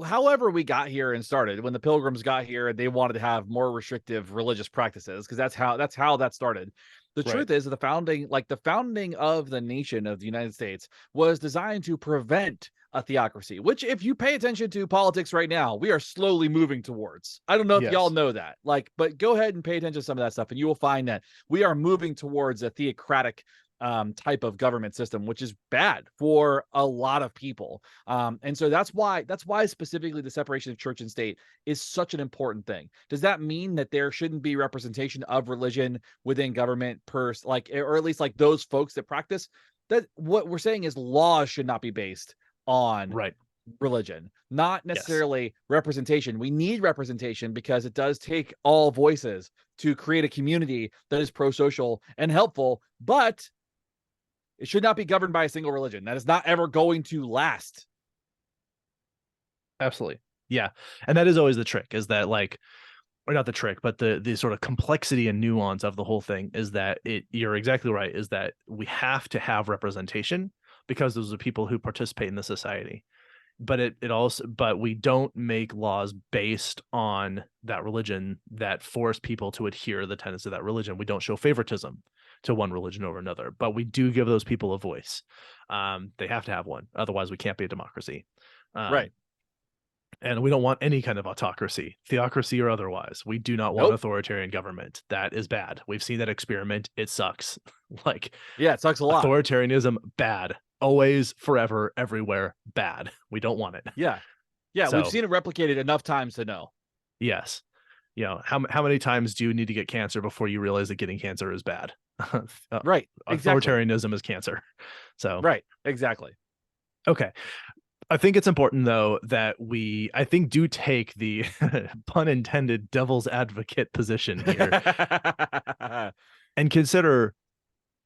Speaker 2: however we got here and started, when the Pilgrims got here and they wanted to have more restrictive religious practices, because that's how that started. The truth is the founding of the nation of the United States was designed to prevent a theocracy, which, if you pay attention to politics right now, we are slowly moving towards. I don't know if y'all know that, but go ahead and pay attention to some of that stuff, and you will find that we are moving towards a theocratic type of government system, which is bad for a lot of people. And so that's why specifically the separation of church and state is such an important thing. Does that mean that there shouldn't be representation of religion within government or at least like those folks that practice that? What we're saying is laws should not be based on religion, not necessarily representation. We need representation because it does take all voices to create a community that is pro-social and helpful, but it should not be governed by a single religion. That is not ever going to last.
Speaker 1: Absolutely. Yeah. And that is always the trick, is that like or not the trick, but the sort of complexity and nuance of the whole thing is that you're exactly right, is that we have to have representation because those are people who participate in the society. But it also, but we don't make laws based on that religion that force people to adhere to the tenets of that religion. We don't show favoritism to one religion over another, but we do give those people a voice. They have to have one, otherwise we can't be a democracy.
Speaker 2: Right.
Speaker 1: And we don't want any kind of autocracy, theocracy or otherwise. We do not want
Speaker 2: Nope.
Speaker 1: authoritarian government. That is bad. We've seen that experiment. It sucks. Like,
Speaker 2: Yeah, it sucks a lot.
Speaker 1: authoritarianism, bad. Always, forever, everywhere, bad. We don't want it.
Speaker 2: Yeah. Yeah, we've
Speaker 1: So,
Speaker 2: seen it replicated enough times to know.
Speaker 1: yes. How many times do you need to get cancer before you realize that getting cancer is bad?
Speaker 2: Right. Exactly.
Speaker 1: Authoritarianism is cancer. So,
Speaker 2: Right. Exactly.
Speaker 1: okay. I think it's important though that I think do take the pun intended devil's advocate position here and consider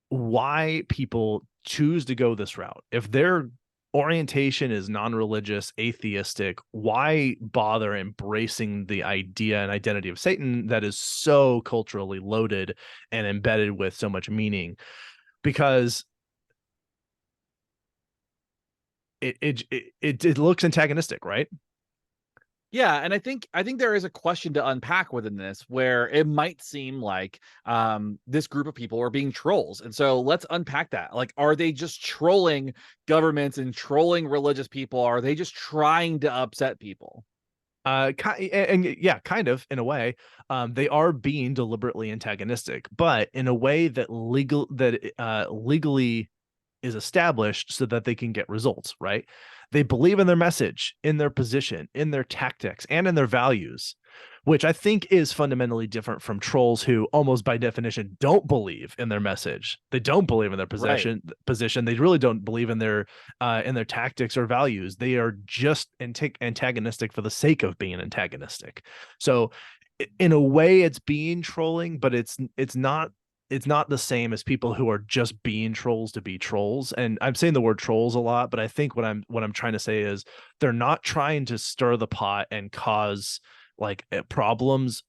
Speaker 1: why people choose to go this route. If their orientation is non-religious, atheistic, why bother embracing the idea and identity of Satan that is so culturally loaded and embedded with so much meaning? Because it looks antagonistic, right?
Speaker 2: Yeah, and I think there is a question to unpack within this where it might seem like this group of people are being trolls. And so let's unpack that. Like, are they just trolling governments and trolling religious people? Are they just trying to upset people?
Speaker 1: Yeah, kind of in a way. They are being deliberately antagonistic, but in a way that legally is established so that they can get results, right? They believe in their message, in their position, in their tactics, and in their values, which I think is fundamentally different from trolls who almost by definition don't believe in their message. They don't believe in their
Speaker 2: Right.
Speaker 1: position. They really don't believe in their tactics or values. They are just antagonistic for the sake of being antagonistic. So in a way it's being trolling, but it's not the same as people who are just being trolls to be trolls. And I'm saying the word trolls a lot, but I think what I'm trying to say is they're not trying to stir the pot and cause like problems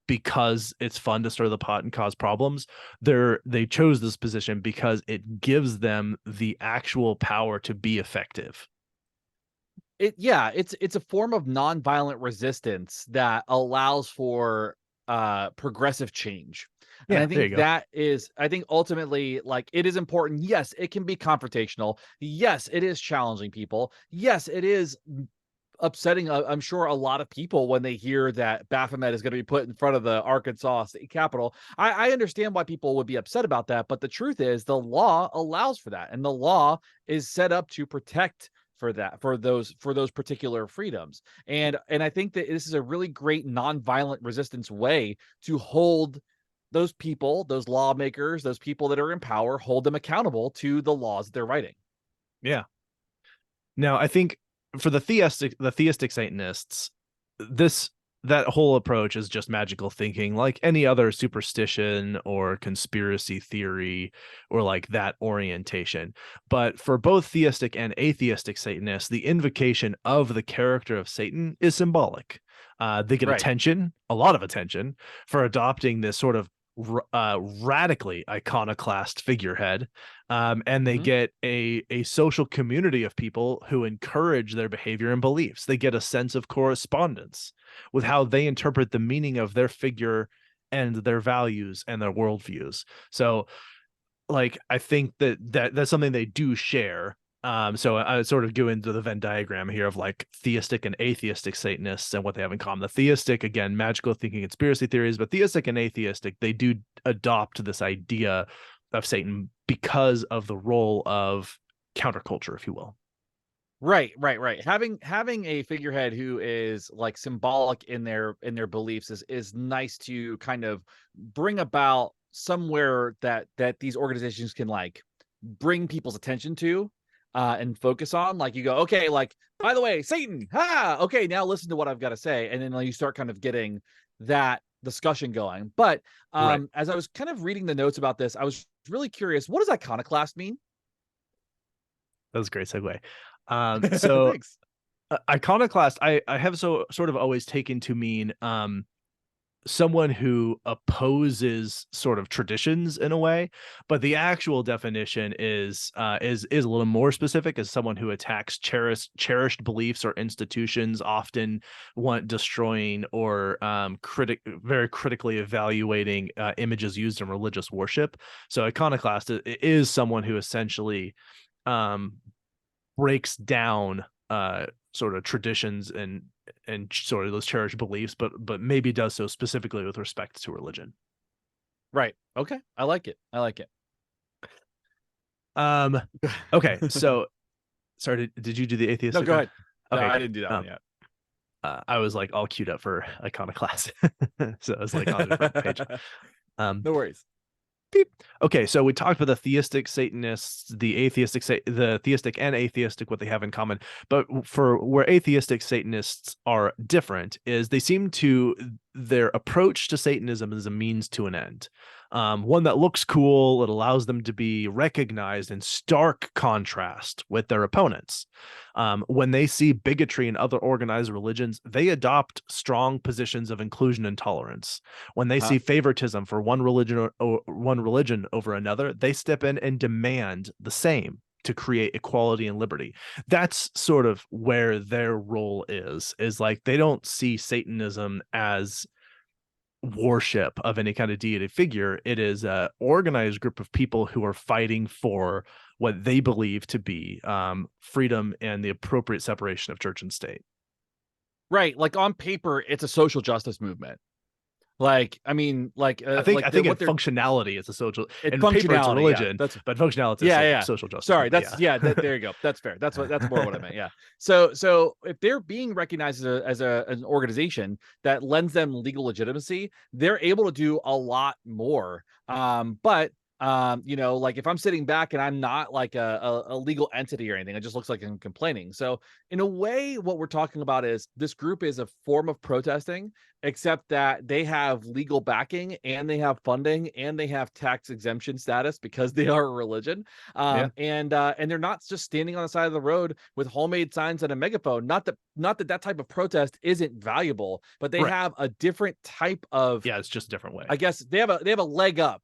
Speaker 1: because it's fun to stir the pot and cause problems. They chose this position because it gives them the actual power to be effective.
Speaker 2: It's a form of nonviolent resistance that allows for progressive change. And
Speaker 1: Yeah,
Speaker 2: I
Speaker 1: there you
Speaker 2: think
Speaker 1: go.
Speaker 2: I think ultimately, like, it is important. Yes, it can be confrontational. Yes, it is challenging people. Yes, it is upsetting, I'm sure, a lot of people when they hear that Baphomet is going to be put in front of the Arkansas state capitol. I understand why people would be upset about that, but the truth is the law allows for that, and the law is set up to protect for those particular freedoms. And I think that this is a really great nonviolent resistance way to hold those people, those lawmakers, those people that are in power, hold them accountable to the laws that they're writing.
Speaker 1: Yeah. Now, I think for the theistic Satanists, this that whole approach is just magical thinking, like any other superstition or conspiracy theory or like that orientation. But for both theistic and atheistic Satanists, the invocation of the character of Satan is symbolic. They get
Speaker 2: Right.
Speaker 1: attention, a lot of attention, for adopting this sort of radically iconoclast figurehead, and they
Speaker 2: Mhm.
Speaker 1: get a social community of people who encourage their behavior and beliefs. They get a sense of correspondence with how they interpret the meaning of their figure and their values and their worldviews. So, like, I think that's something they do share. So I sort of go into the Venn diagram here of like theistic and atheistic Satanists and what they have in common. The theistic, again, magical thinking, conspiracy theories, but theistic and atheistic, they do adopt this idea of Satan because of the role of counterculture, if you will.
Speaker 2: Right, right, right. Having a figurehead who is like symbolic in their beliefs is nice to kind of bring about somewhere that these organizations can like bring people's attention to and focus on. Like, you go, okay, like, by the way, Satan, okay, now listen to what I've got to say. And then like, you start kind of getting that discussion going. But
Speaker 1: Right.
Speaker 2: as I was kind of reading the notes about this, I was really curious, what does iconoclast mean?
Speaker 1: That was a great segue. So
Speaker 2: Thanks.
Speaker 1: iconoclast, I have so sort of always taken to mean someone who opposes sort of traditions in a way, but the actual definition is a little more specific, as someone who attacks cherished beliefs or institutions, often want destroying or very critically evaluating images used in religious worship. So iconoclast is someone who essentially um breaks down sort of traditions and sort of those cherished beliefs, but maybe does so specifically with respect to religion.
Speaker 2: Right. Okay. I like it. I like it.
Speaker 1: Um, okay, so sorry, did you do the
Speaker 2: No,
Speaker 1: atheistic
Speaker 2: go
Speaker 1: one?
Speaker 2: ahead. No,
Speaker 1: Okay,
Speaker 2: I didn't do that one yet.
Speaker 1: I was like all queued up for iconoclast, so I was like on a different page. Um,
Speaker 2: No worries.
Speaker 1: Beep. Okay, so we talked about the theistic Satanists, the theistic and atheistic, what they have in common. But for where atheistic Satanists are different is they seem to their approach to Satanism is a means to an end. One that looks cool, it allows them to be recognized in stark contrast with their opponents. When they see bigotry in other organized religions, they adopt strong positions of inclusion and tolerance. When they
Speaker 2: Uh-huh.
Speaker 1: see favoritism for one religion or one religion over another, they step in and demand the same to create equality and liberty. That's sort of where their role is like they don't see Satanism as worship of any kind of deity figure. It is a organized group of people who are fighting for what they believe to be freedom and the appropriate separation of church and state.
Speaker 2: Right. Like on paper, it's a social justice movement. Like, I mean,
Speaker 1: I think in functionality it's a social,
Speaker 2: it
Speaker 1: in paper it's a
Speaker 2: functionality. Yeah,
Speaker 1: religion,
Speaker 2: that's
Speaker 1: but functionality it's
Speaker 2: yeah,
Speaker 1: a
Speaker 2: yeah.
Speaker 1: social justice
Speaker 2: Sorry,
Speaker 1: movement.
Speaker 2: that's there you go. That's fair. That's more what I meant. Yeah. So if they're being recognized as an organization that lends them legal legitimacy, they're able to do a lot more. But like if I'm sitting back and I'm not like a legal entity or anything, it just looks like I'm complaining. So in a way, what we're talking about is this group is a form of protesting, except that they have legal backing and they have funding and they have tax exemption status because they are a religion.
Speaker 1: Yeah,
Speaker 2: And they're not just standing on the side of the road with homemade signs and a megaphone. Not that type of protest isn't valuable, but they
Speaker 1: right.
Speaker 2: have a different type of,
Speaker 1: Yeah, it's just a different way.
Speaker 2: I guess they have a leg up,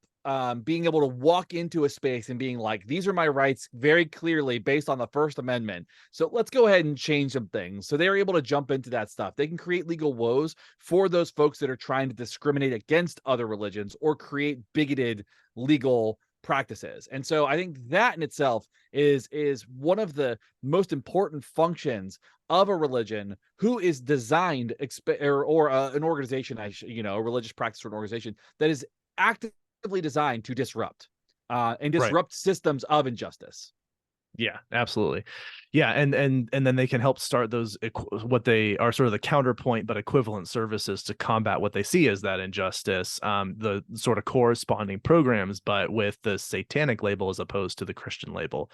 Speaker 2: being able to walk into a space and being like, these are my rights very clearly based on the First Amendment. So let's go ahead and change some things. So they're able to jump into that stuff. They can create legal woes for those folks that are trying to discriminate against other religions or create bigoted legal practices. And so I think that in itself is one of the most important functions of a religion who is designed an organization, a religious practice or an organization that is actively designed to disrupt and
Speaker 1: Right.
Speaker 2: disrupt systems of injustice.
Speaker 1: Yeah, absolutely. Yeah, and then they can help start those what they are sort of the counterpoint but equivalent services to combat what they see as that injustice, the sort of corresponding programs, but with the satanic label as opposed to the Christian label,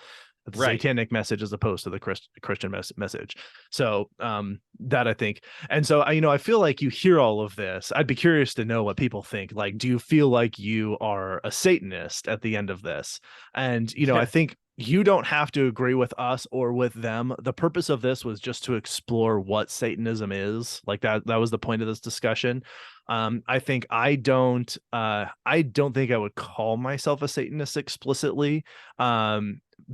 Speaker 1: the
Speaker 2: Right.
Speaker 1: satanic message as opposed to the Christian message. So that I think, and so I feel like you hear all of this. I'd be curious to know what people think. Like, do you feel like you are a Satanist at the end of this? And I
Speaker 2: Yeah.
Speaker 1: think you don't have to agree with us or with them. The purpose of this was just to explore what Satanism is. Like that was the point of this discussion. I think I don't think I would call myself a Satanist explicitly,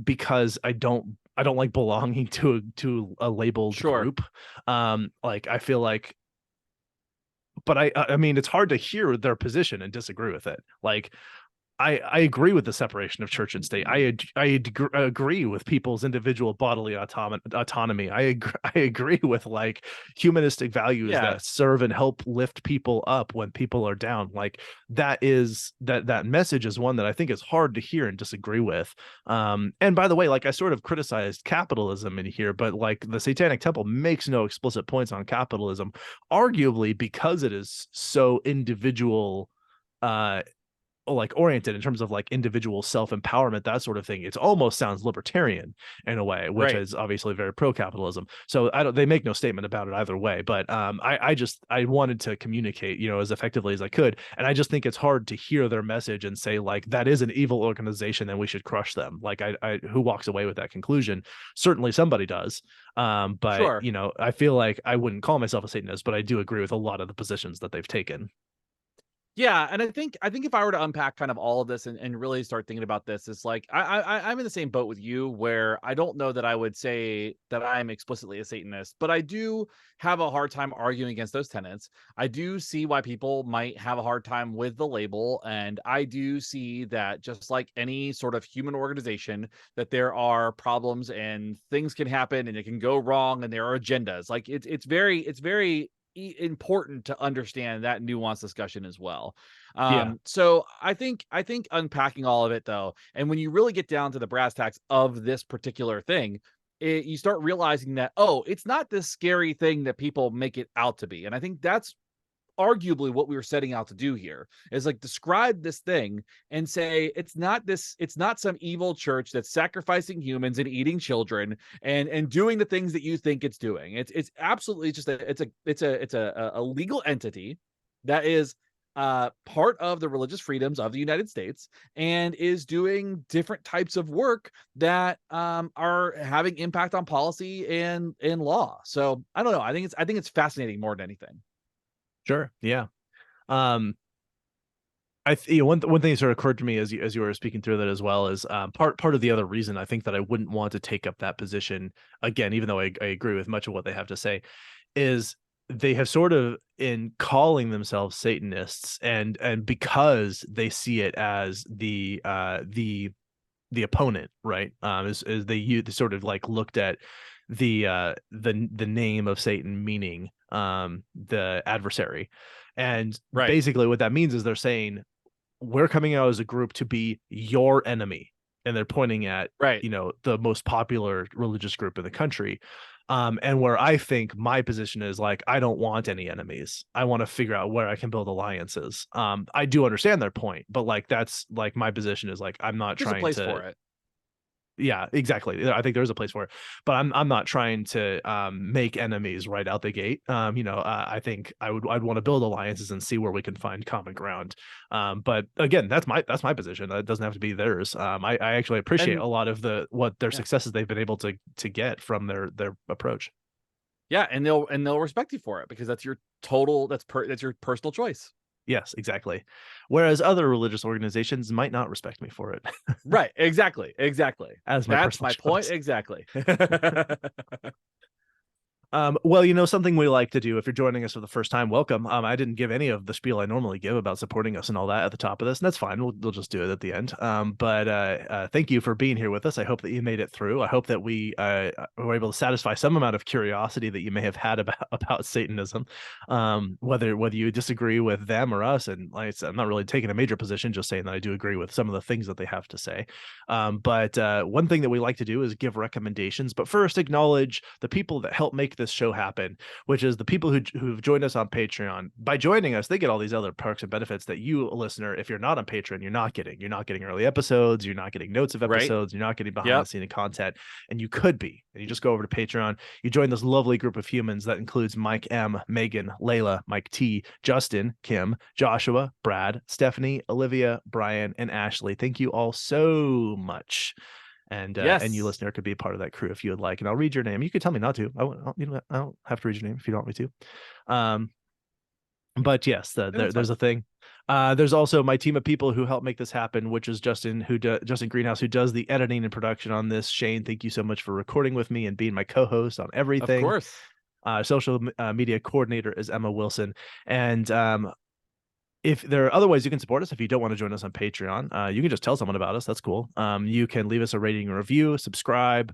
Speaker 1: because I don't like belonging to a labeled
Speaker 2: Sure.
Speaker 1: group. Like I feel like, but I mean it's hard to hear their position and disagree with it. Like I agree with the separation of church and state. I agree with people's individual bodily autonomy. I agree with like humanistic values
Speaker 2: Yeah.
Speaker 1: that serve and help lift people up when people are down. Like that message is one that I think is hard to hear and disagree with. And by the way, like I sort of criticized capitalism in here, but like the Satanic Temple makes no explicit points on capitalism, arguably because it is so individual like oriented in terms of like individual self-empowerment, that sort of thing. It almost sounds libertarian in a way, which
Speaker 2: Right.
Speaker 1: is obviously very pro-capitalism. So they make no statement about it either way, but I wanted to communicate as effectively as I could, and I just think it's hard to hear their message and say like that is an evil organization and we should crush them. Like I who walks away with that conclusion? Certainly somebody does, but
Speaker 2: Sure.
Speaker 1: I feel like I wouldn't call myself a Satanist, but I do agree with a lot of the positions that they've taken.
Speaker 2: Yeah, and I think if I were to unpack kind of all of this and really start thinking about this, it's like I'm in the same boat with you where I don't know that I would say that I'm explicitly a Satanist, but I do have a hard time arguing against those tenets. I do see why people might have a hard time with the label, and I do see that just like any sort of human organization, that there are problems and things can happen and it can go wrong and there are agendas. Like it's very important to understand that nuanced discussion as well.
Speaker 1: Yeah.
Speaker 2: So I think unpacking all of it though, and when you really get down to the brass tacks of this particular thing, you start realizing that, oh, it's not this scary thing that people make it out to be. And I think that's arguably what we were setting out to do here, is like describe this thing and say it's not some evil church that's sacrificing humans and eating children and doing the things that you think it's doing. It's absolutely just a legal entity that is part of the religious freedoms of the United States and is doing different types of work that are having impact on policy and law. So I don't know, I think it's fascinating more than anything.
Speaker 1: Sure. Yeah. Um, one thing that sort of occurred to me as you were speaking through that as well is part of the other reason I think that I wouldn't want to take up that position again, even though I agree with much of what they have to say, is they have sort of in calling themselves Satanists and because they see it as the opponent, right? Is they sort of like looked at the name of Satan meaning the adversary, and
Speaker 2: Right.
Speaker 1: basically what that means is they're saying we're coming out as a group to be your enemy, and they're pointing at
Speaker 2: Right.
Speaker 1: the most popular religious group in the country. And where I think my position is like, I don't want any enemies. I want to figure out where I can build alliances. I do understand their point, but like that's like my position is like I'm not
Speaker 2: There's a
Speaker 1: trying
Speaker 2: place
Speaker 1: to.
Speaker 2: for it.
Speaker 1: Yeah, exactly. I think there's a place for it, but I'm not trying to make enemies right out the gate. I think I'd want to build alliances and see where we can find common ground. But again, that's my position. It doesn't have to be theirs. I actually appreciate
Speaker 2: And
Speaker 1: a lot of what their
Speaker 2: yeah.
Speaker 1: successes they've been able to get from their approach.
Speaker 2: Yeah, and they'll respect you for it because that's your personal choice.
Speaker 1: Yes, exactly. Whereas other religious organizations might not respect me for it
Speaker 2: Right, exactly, exactly.
Speaker 1: as my
Speaker 2: That's
Speaker 1: personal
Speaker 2: my point
Speaker 1: choice.
Speaker 2: exactly.
Speaker 1: Well, something we like to do if you're joining us for the first time, welcome. I didn't give any of the spiel I normally give about supporting us and all that at the top of this, and that's fine. We'll just do it at the end. But thank you for being here with us. I hope that you made it through. I hope that we were able to satisfy some amount of curiosity that you may have had about Satanism, whether you disagree with them or us. And like I said, I'm not really taking a major position, just saying that I do agree with some of the things that they have to say. But one thing that we like to do is give recommendations, but first acknowledge the people that help make this show happen, which is the people who've joined us on Patreon. By joining us, they get all these other perks and benefits that you, a listener, if you're not on Patreon, you're not getting. You're not getting early episodes. You're not getting notes of
Speaker 2: Right?
Speaker 1: episodes. You're not getting behind the
Speaker 2: Yep.
Speaker 1: scene content, and you could be. And you just go over to Patreon. You join this lovely group of humans that includes Mike M, Megan, Layla, Mike T, Justin, Kim, Joshua, Brad, Stephanie, Olivia, Brian, and Ashley. Thank you all so much. And you,
Speaker 2: Yes.
Speaker 1: listener, could be a part of that crew if you would like. And I'll read your name. You could tell me not to. I don't have to read your name if you don't want me to. But yes,
Speaker 2: And that's
Speaker 1: there's
Speaker 2: fine.
Speaker 1: a thing. There's also my team of people who help make this happen, which is Justin, Justin Greenhouse, who does the editing and production on this. Shane, thank you so much for recording with me and being my co-host on
Speaker 2: Of
Speaker 1: everything.
Speaker 2: course.
Speaker 1: Social media coordinator is Emma Wilson, and if there are other ways you can support us, if you don't want to join us on Patreon, you can just tell someone about us. That's cool. You can leave us a rating and review, subscribe.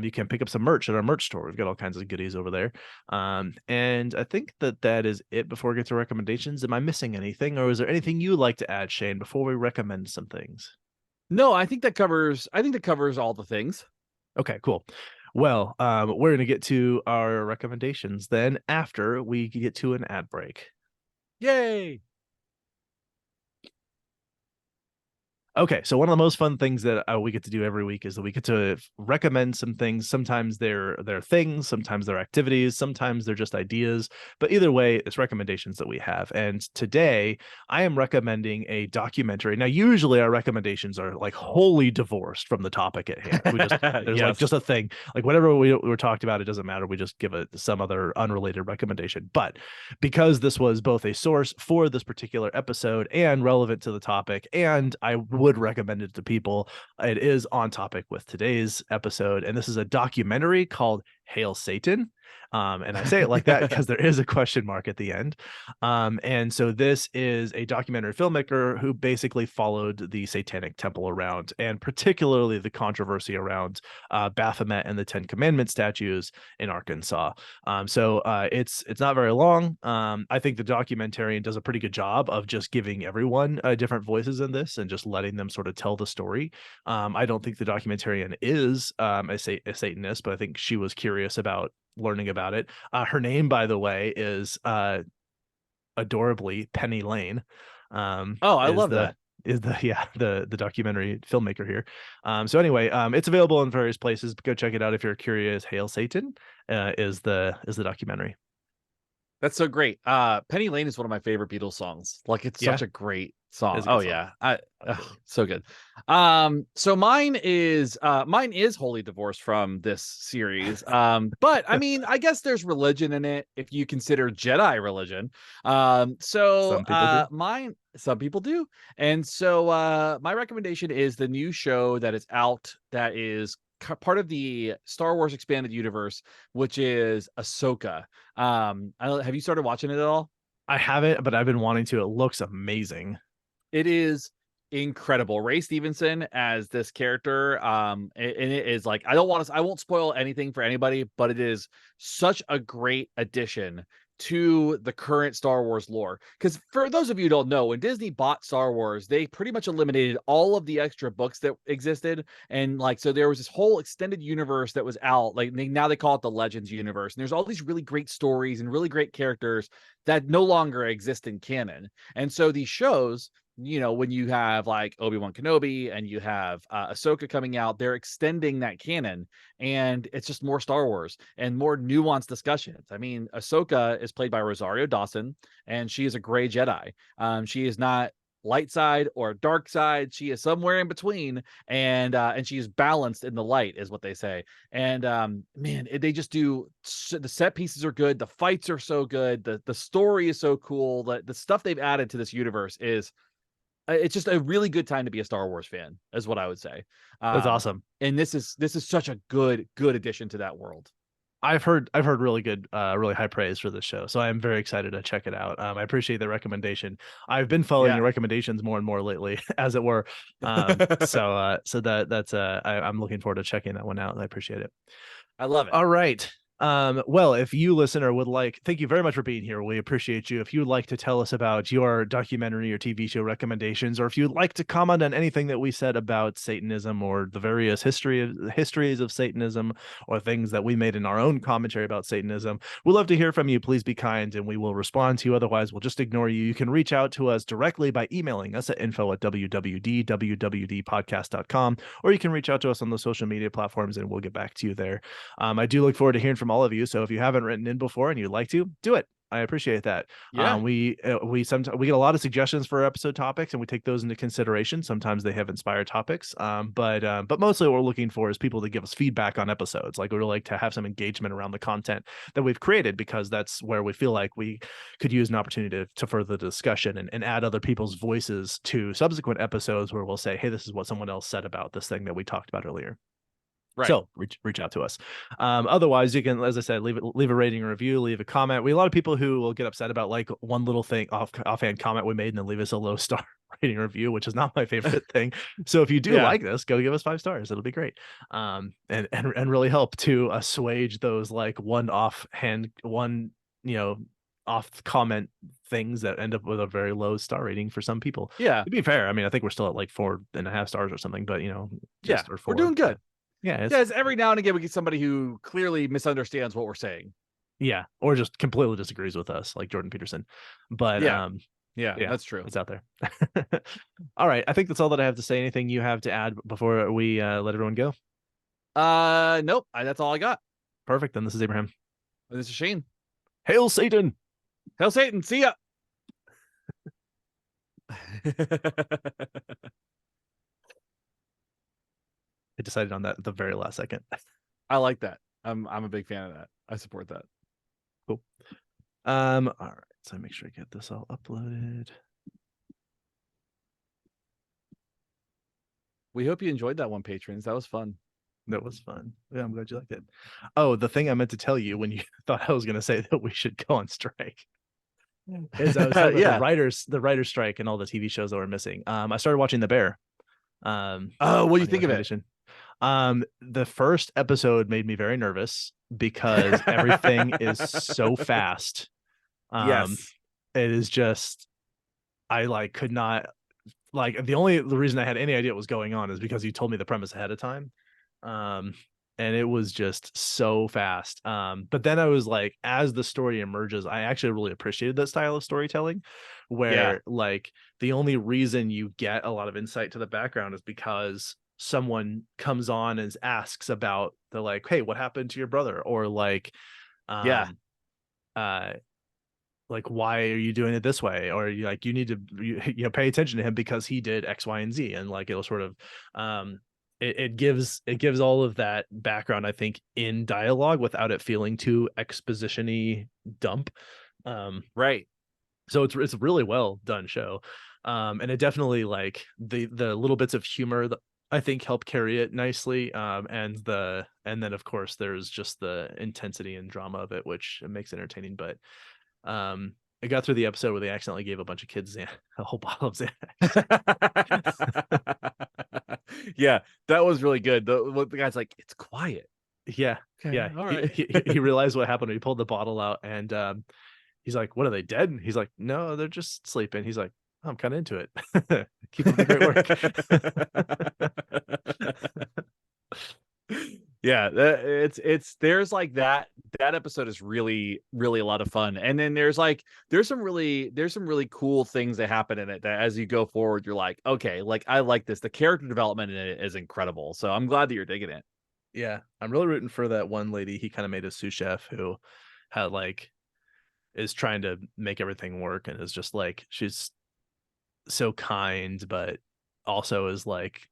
Speaker 1: You can pick up some merch at our merch store. We've got all kinds of goodies over there. And I think that is it before we get to recommendations. Am I missing anything, or is there anything you'd like to add, Shane, before we recommend some things?
Speaker 2: No, I think that covers all the things.
Speaker 1: Okay, cool. Well, we're going to get to our recommendations then after we get to an ad break.
Speaker 2: Yay!
Speaker 1: Okay, so one of the most fun things that we get to do every week is that we get to recommend some things. Sometimes they're things, sometimes they're activities, sometimes they're just ideas. But either way, it's recommendations that we have. And today, I am recommending a documentary. Now, usually our recommendations are like wholly divorced from the topic at hand. We just there's like
Speaker 2: Yes.
Speaker 1: just a thing, like whatever we were talked about, it doesn't matter. We just give it some other unrelated recommendation. But because this was both a source for this particular episode and relevant to the topic, and I would recommend it to people, it is on topic with today's episode. And this is a documentary called Hail Satan. And I say it like that because there is a question mark at the end. And so this is a documentary filmmaker who basically followed the Satanic Temple around, and particularly the controversy around Baphomet and the Ten Commandment statues in Arkansas. It's not very long. I think the documentarian does a pretty good job of just giving everyone different voices in this and just letting them sort of tell the story. I don't think the documentarian is a Satanist, but I think she was curious about learning about it. Her name, by the way, is adorably Penny Lane.
Speaker 2: Oh, I
Speaker 1: Is
Speaker 2: love
Speaker 1: the
Speaker 2: that.
Speaker 1: is the yeah the documentary filmmaker here. So anyway, it's available in various places. But go check it out if you're curious. Hail Satan is the documentary.
Speaker 2: That's so great. Penny Lane is one of my favorite Beatles songs. Like it's
Speaker 1: Yeah,
Speaker 2: such a great song.
Speaker 1: it's a
Speaker 2: Oh
Speaker 1: good song.
Speaker 2: yeah.
Speaker 1: Absolutely.
Speaker 2: So good. So mine is wholly divorced from this series. But I mean, I guess there's religion in it if you consider Jedi religion.
Speaker 1: Some people do.
Speaker 2: Mine some people do. And so my recommendation is the new show that is out that is part of the Star Wars expanded universe, which is Ahsoka. Have you started watching it at all?
Speaker 1: I haven't, but I've been wanting to. It looks amazing.
Speaker 2: It is incredible. Ray Stevenson as this character, and it is like I won't spoil anything for anybody, but it is such a great addition to the current Star Wars lore. Because for those of you who don't know, when Disney bought Star Wars, they pretty much eliminated all of the extra books that existed, and like so there was this whole extended universe that was out. Like now they call it the Legends universe, and there's all these really great stories and really great characters that no longer exist in canon. And so these shows, when you have like Obi-Wan Kenobi and you have Ahsoka coming out, they're extending that canon, and it's just more Star Wars and more nuanced discussions. I mean, Ahsoka is played by Rosario Dawson, and she is a gray Jedi. She is not light side or dark side. She is somewhere in between, and she is balanced in the light, is what they say. And man, they just do the set pieces are good, the fights are so good, the story is so cool, the stuff they've added to this universe is it's just a really good time to be a Star Wars fan, is what I would say.
Speaker 1: That's
Speaker 2: Um,
Speaker 1: awesome.
Speaker 2: and this is such a good addition to that world.
Speaker 1: I've heard really good, really high praise for this show, so I am very excited to check it out. I appreciate the recommendation. I've been following
Speaker 2: Yeah.
Speaker 1: your recommendations more and more lately, as it were. I'm looking forward to checking that one out. I appreciate it.
Speaker 2: I love it.
Speaker 1: All right. Well, if you listener would like, thank you very much for being here. We appreciate you. If you would like to tell us about your documentary or TV show recommendations, or if you'd like to comment on anything that we said about Satanism or the various histories of Satanism, or things that we made in our own commentary about Satanism, we'd love to hear from you. Please be kind and we will respond to you. Otherwise, we'll just ignore you. You can reach out to us directly by emailing us at info@wwd.podcast.com, or you can reach out to us on the social media platforms and we'll get back to you there. I do look forward to hearing from all of you. So if you haven't written in before and you'd like to, do it. I appreciate that.
Speaker 2: Yeah.
Speaker 1: We sometimes we get a lot of suggestions for episode topics, and we take those into consideration. Sometimes they have inspired topics, but mostly what we're looking for is people to give us feedback on episodes. Like, we'd like to have some engagement around the content that we've created, because that's where we feel like we could use an opportunity to further the discussion and add other people's voices to subsequent episodes where we'll say, hey, this is what someone else said about this thing that we talked about earlier.
Speaker 2: Right.
Speaker 1: So reach out to us. Otherwise, you can, as I said, leave a rating or review, leave a comment. We have a lot of people who will get upset about like one little thing offhand comment we made and then leave us a low star rating review, which is not my favorite thing. So if you do like this, go give us 5 stars. It'll be great. And really help to assuage those like off comment things that end up with a very low star rating for some people.
Speaker 2: Yeah.
Speaker 1: To be fair, I mean, I think we're still at like 4.5 stars or something, but or
Speaker 2: we're
Speaker 1: 4.
Speaker 2: doing good.
Speaker 1: Yeah,
Speaker 2: Because every now and again we get somebody who clearly misunderstands what we're saying.
Speaker 1: or just completely disagrees with us, like Jordan Peterson. But
Speaker 2: Yeah,
Speaker 1: Yeah,
Speaker 2: that's true.
Speaker 1: it's out there. All right, I think that's all that I have to say. Anything you have to add before we let everyone go?
Speaker 2: Nope. That's all I got.
Speaker 1: Perfect. Then this is Abraham.
Speaker 2: This is Shane.
Speaker 1: Hail Satan!
Speaker 2: Hail Satan. See ya.
Speaker 1: I decided on that at the very last second.
Speaker 2: I like that. I'm a big fan of that. I support that.
Speaker 1: Cool. All right. So make sure I get this all uploaded.
Speaker 2: We hope you enjoyed that one, patrons. That was fun.
Speaker 1: That was fun. Yeah, I'm glad you liked it. Oh, the thing I meant to tell you when you thought I was going to say that we should go on strike is I was talking about the writers strike and all the TV shows that were missing. I started watching The Bear.
Speaker 2: Oh, what do you think of it?
Speaker 1: The first episode made me very nervous because everything is so fast.
Speaker 2: Yes.
Speaker 1: It is just I could not the reason I had any idea what was going on is because you told me the premise ahead of time. And it was just so fast. But then I was like, as the story emerges, I actually really appreciated that style of storytelling where like the only reason you get a lot of insight to the background is because someone comes on and asks about the like, hey, what happened to your brother? Or like, uh like why are you doing it this way, or you need to pay attention to him because he did X, Y, and Z, and like it'll sort of it gives all of that background, I think, in dialogue without it feeling too exposition-y dump.
Speaker 2: Right.
Speaker 1: So it's a really well done show. And it definitely like the little bits of humor that I think help carry it nicely. And then of course there's just the intensity and drama of it, which makes it entertaining. But I got through the episode where they accidentally gave a bunch of kids a whole bottle of Xanax.
Speaker 2: Yeah, that was really good. The guy's like, it's quiet.
Speaker 1: Yeah.
Speaker 2: Okay,
Speaker 1: Yeah.
Speaker 2: all right.
Speaker 1: He realized what happened when he pulled the bottle out, and he's like, what, are they dead? And he's like, no, they're just sleeping. He's like, oh, I'm kind of into it. Keep up the great work.
Speaker 2: Yeah, there's like that episode is really a lot of fun, and then there's some really cool things that happen in it that as you go forward you're like, okay, like I like this. The character development in it is incredible, so I'm glad that you're digging it.
Speaker 1: Yeah, I'm really rooting for that one lady he kind of made a sous chef who had like is trying to make everything work, and is just like, she's so kind but also is like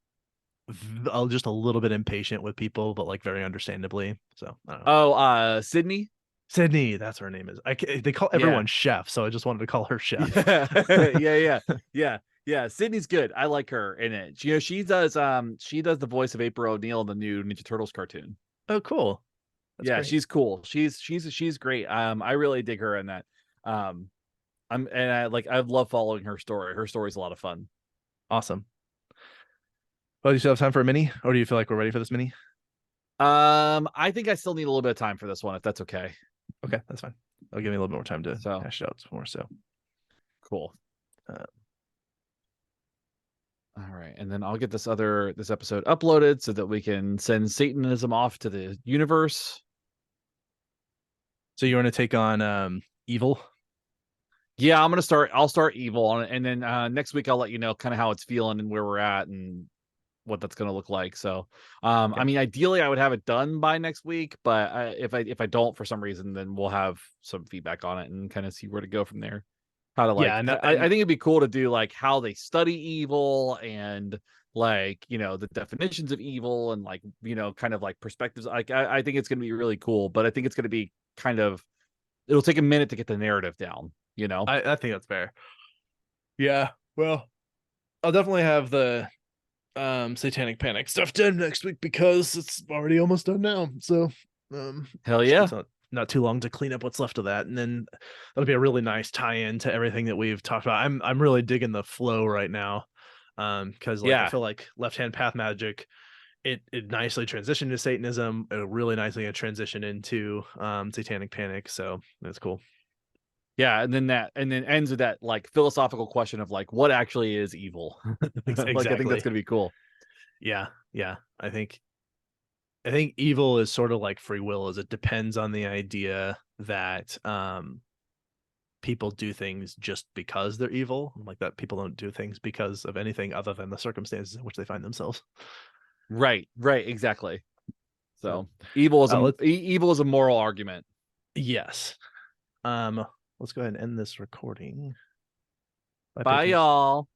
Speaker 1: just a little bit impatient with people, but like very understandably. So I don't know.
Speaker 2: Oh, Sydney.
Speaker 1: Sydney, that's her name is. They call everyone chef, so I just wanted to call her chef.
Speaker 2: Yeah. Sydney's good. I like her in it. She does the voice of April O'Neil in the new Ninja Turtles cartoon.
Speaker 1: Oh, cool.
Speaker 2: That's great. She's cool. She's great. I really dig her in that. I love following her story. Her story's a lot of fun.
Speaker 1: Awesome. Well, do you still have time for a mini, or do you feel like we're ready for this mini?
Speaker 2: I think I still need a little bit of time for this one, if that's okay.
Speaker 1: Okay, that's fine. I'll give me a little bit more time to hash it out more. So
Speaker 2: cool. All right, and then I'll get this episode uploaded so that we can send Satanism off to the universe.
Speaker 1: So you want to take on evil?
Speaker 2: Yeah, I'll start evil on it, and then next week I'll let you know kind of how it's feeling and where we're at and what that's going to look like. So I mean, ideally I would have it done by next week, but if I don't for some reason, then we'll have some feedback on it and kind of see where to go from there. How to like, I think it'd be cool to do like how they study evil and like, the definitions of evil and like, kind of like perspectives. Like I think it's going to be really cool, but I think it's going to be it'll take a minute to get the narrative down,
Speaker 1: I think that's fair. Yeah, well, I'll definitely have the Satanic Panic stuff done next week because it's already almost done now. So
Speaker 2: hell yeah.
Speaker 1: It's not too long to clean up what's left of that, and then that'll be a really nice tie-in to everything that we've talked about. I'm really digging the flow right now, because I feel like Left Hand Path Magic, it nicely transitioned to Satanism. It really nicely transition into Satanic Panic, so that's cool.
Speaker 2: Yeah, and then ends with that like philosophical question of like, what actually is evil?
Speaker 1: Exactly.
Speaker 2: Like I think that's gonna be cool.
Speaker 1: Yeah. I think evil is sort of like free will, as it depends on the idea that people do things just because they're evil. Like that people don't do things because of anything other than the circumstances in which they find themselves.
Speaker 2: Right, exactly. So
Speaker 1: So,
Speaker 2: evil is
Speaker 1: let's-
Speaker 2: evil is a moral argument.
Speaker 1: Yes. Let's go ahead and end this recording.
Speaker 2: Bye, y'all.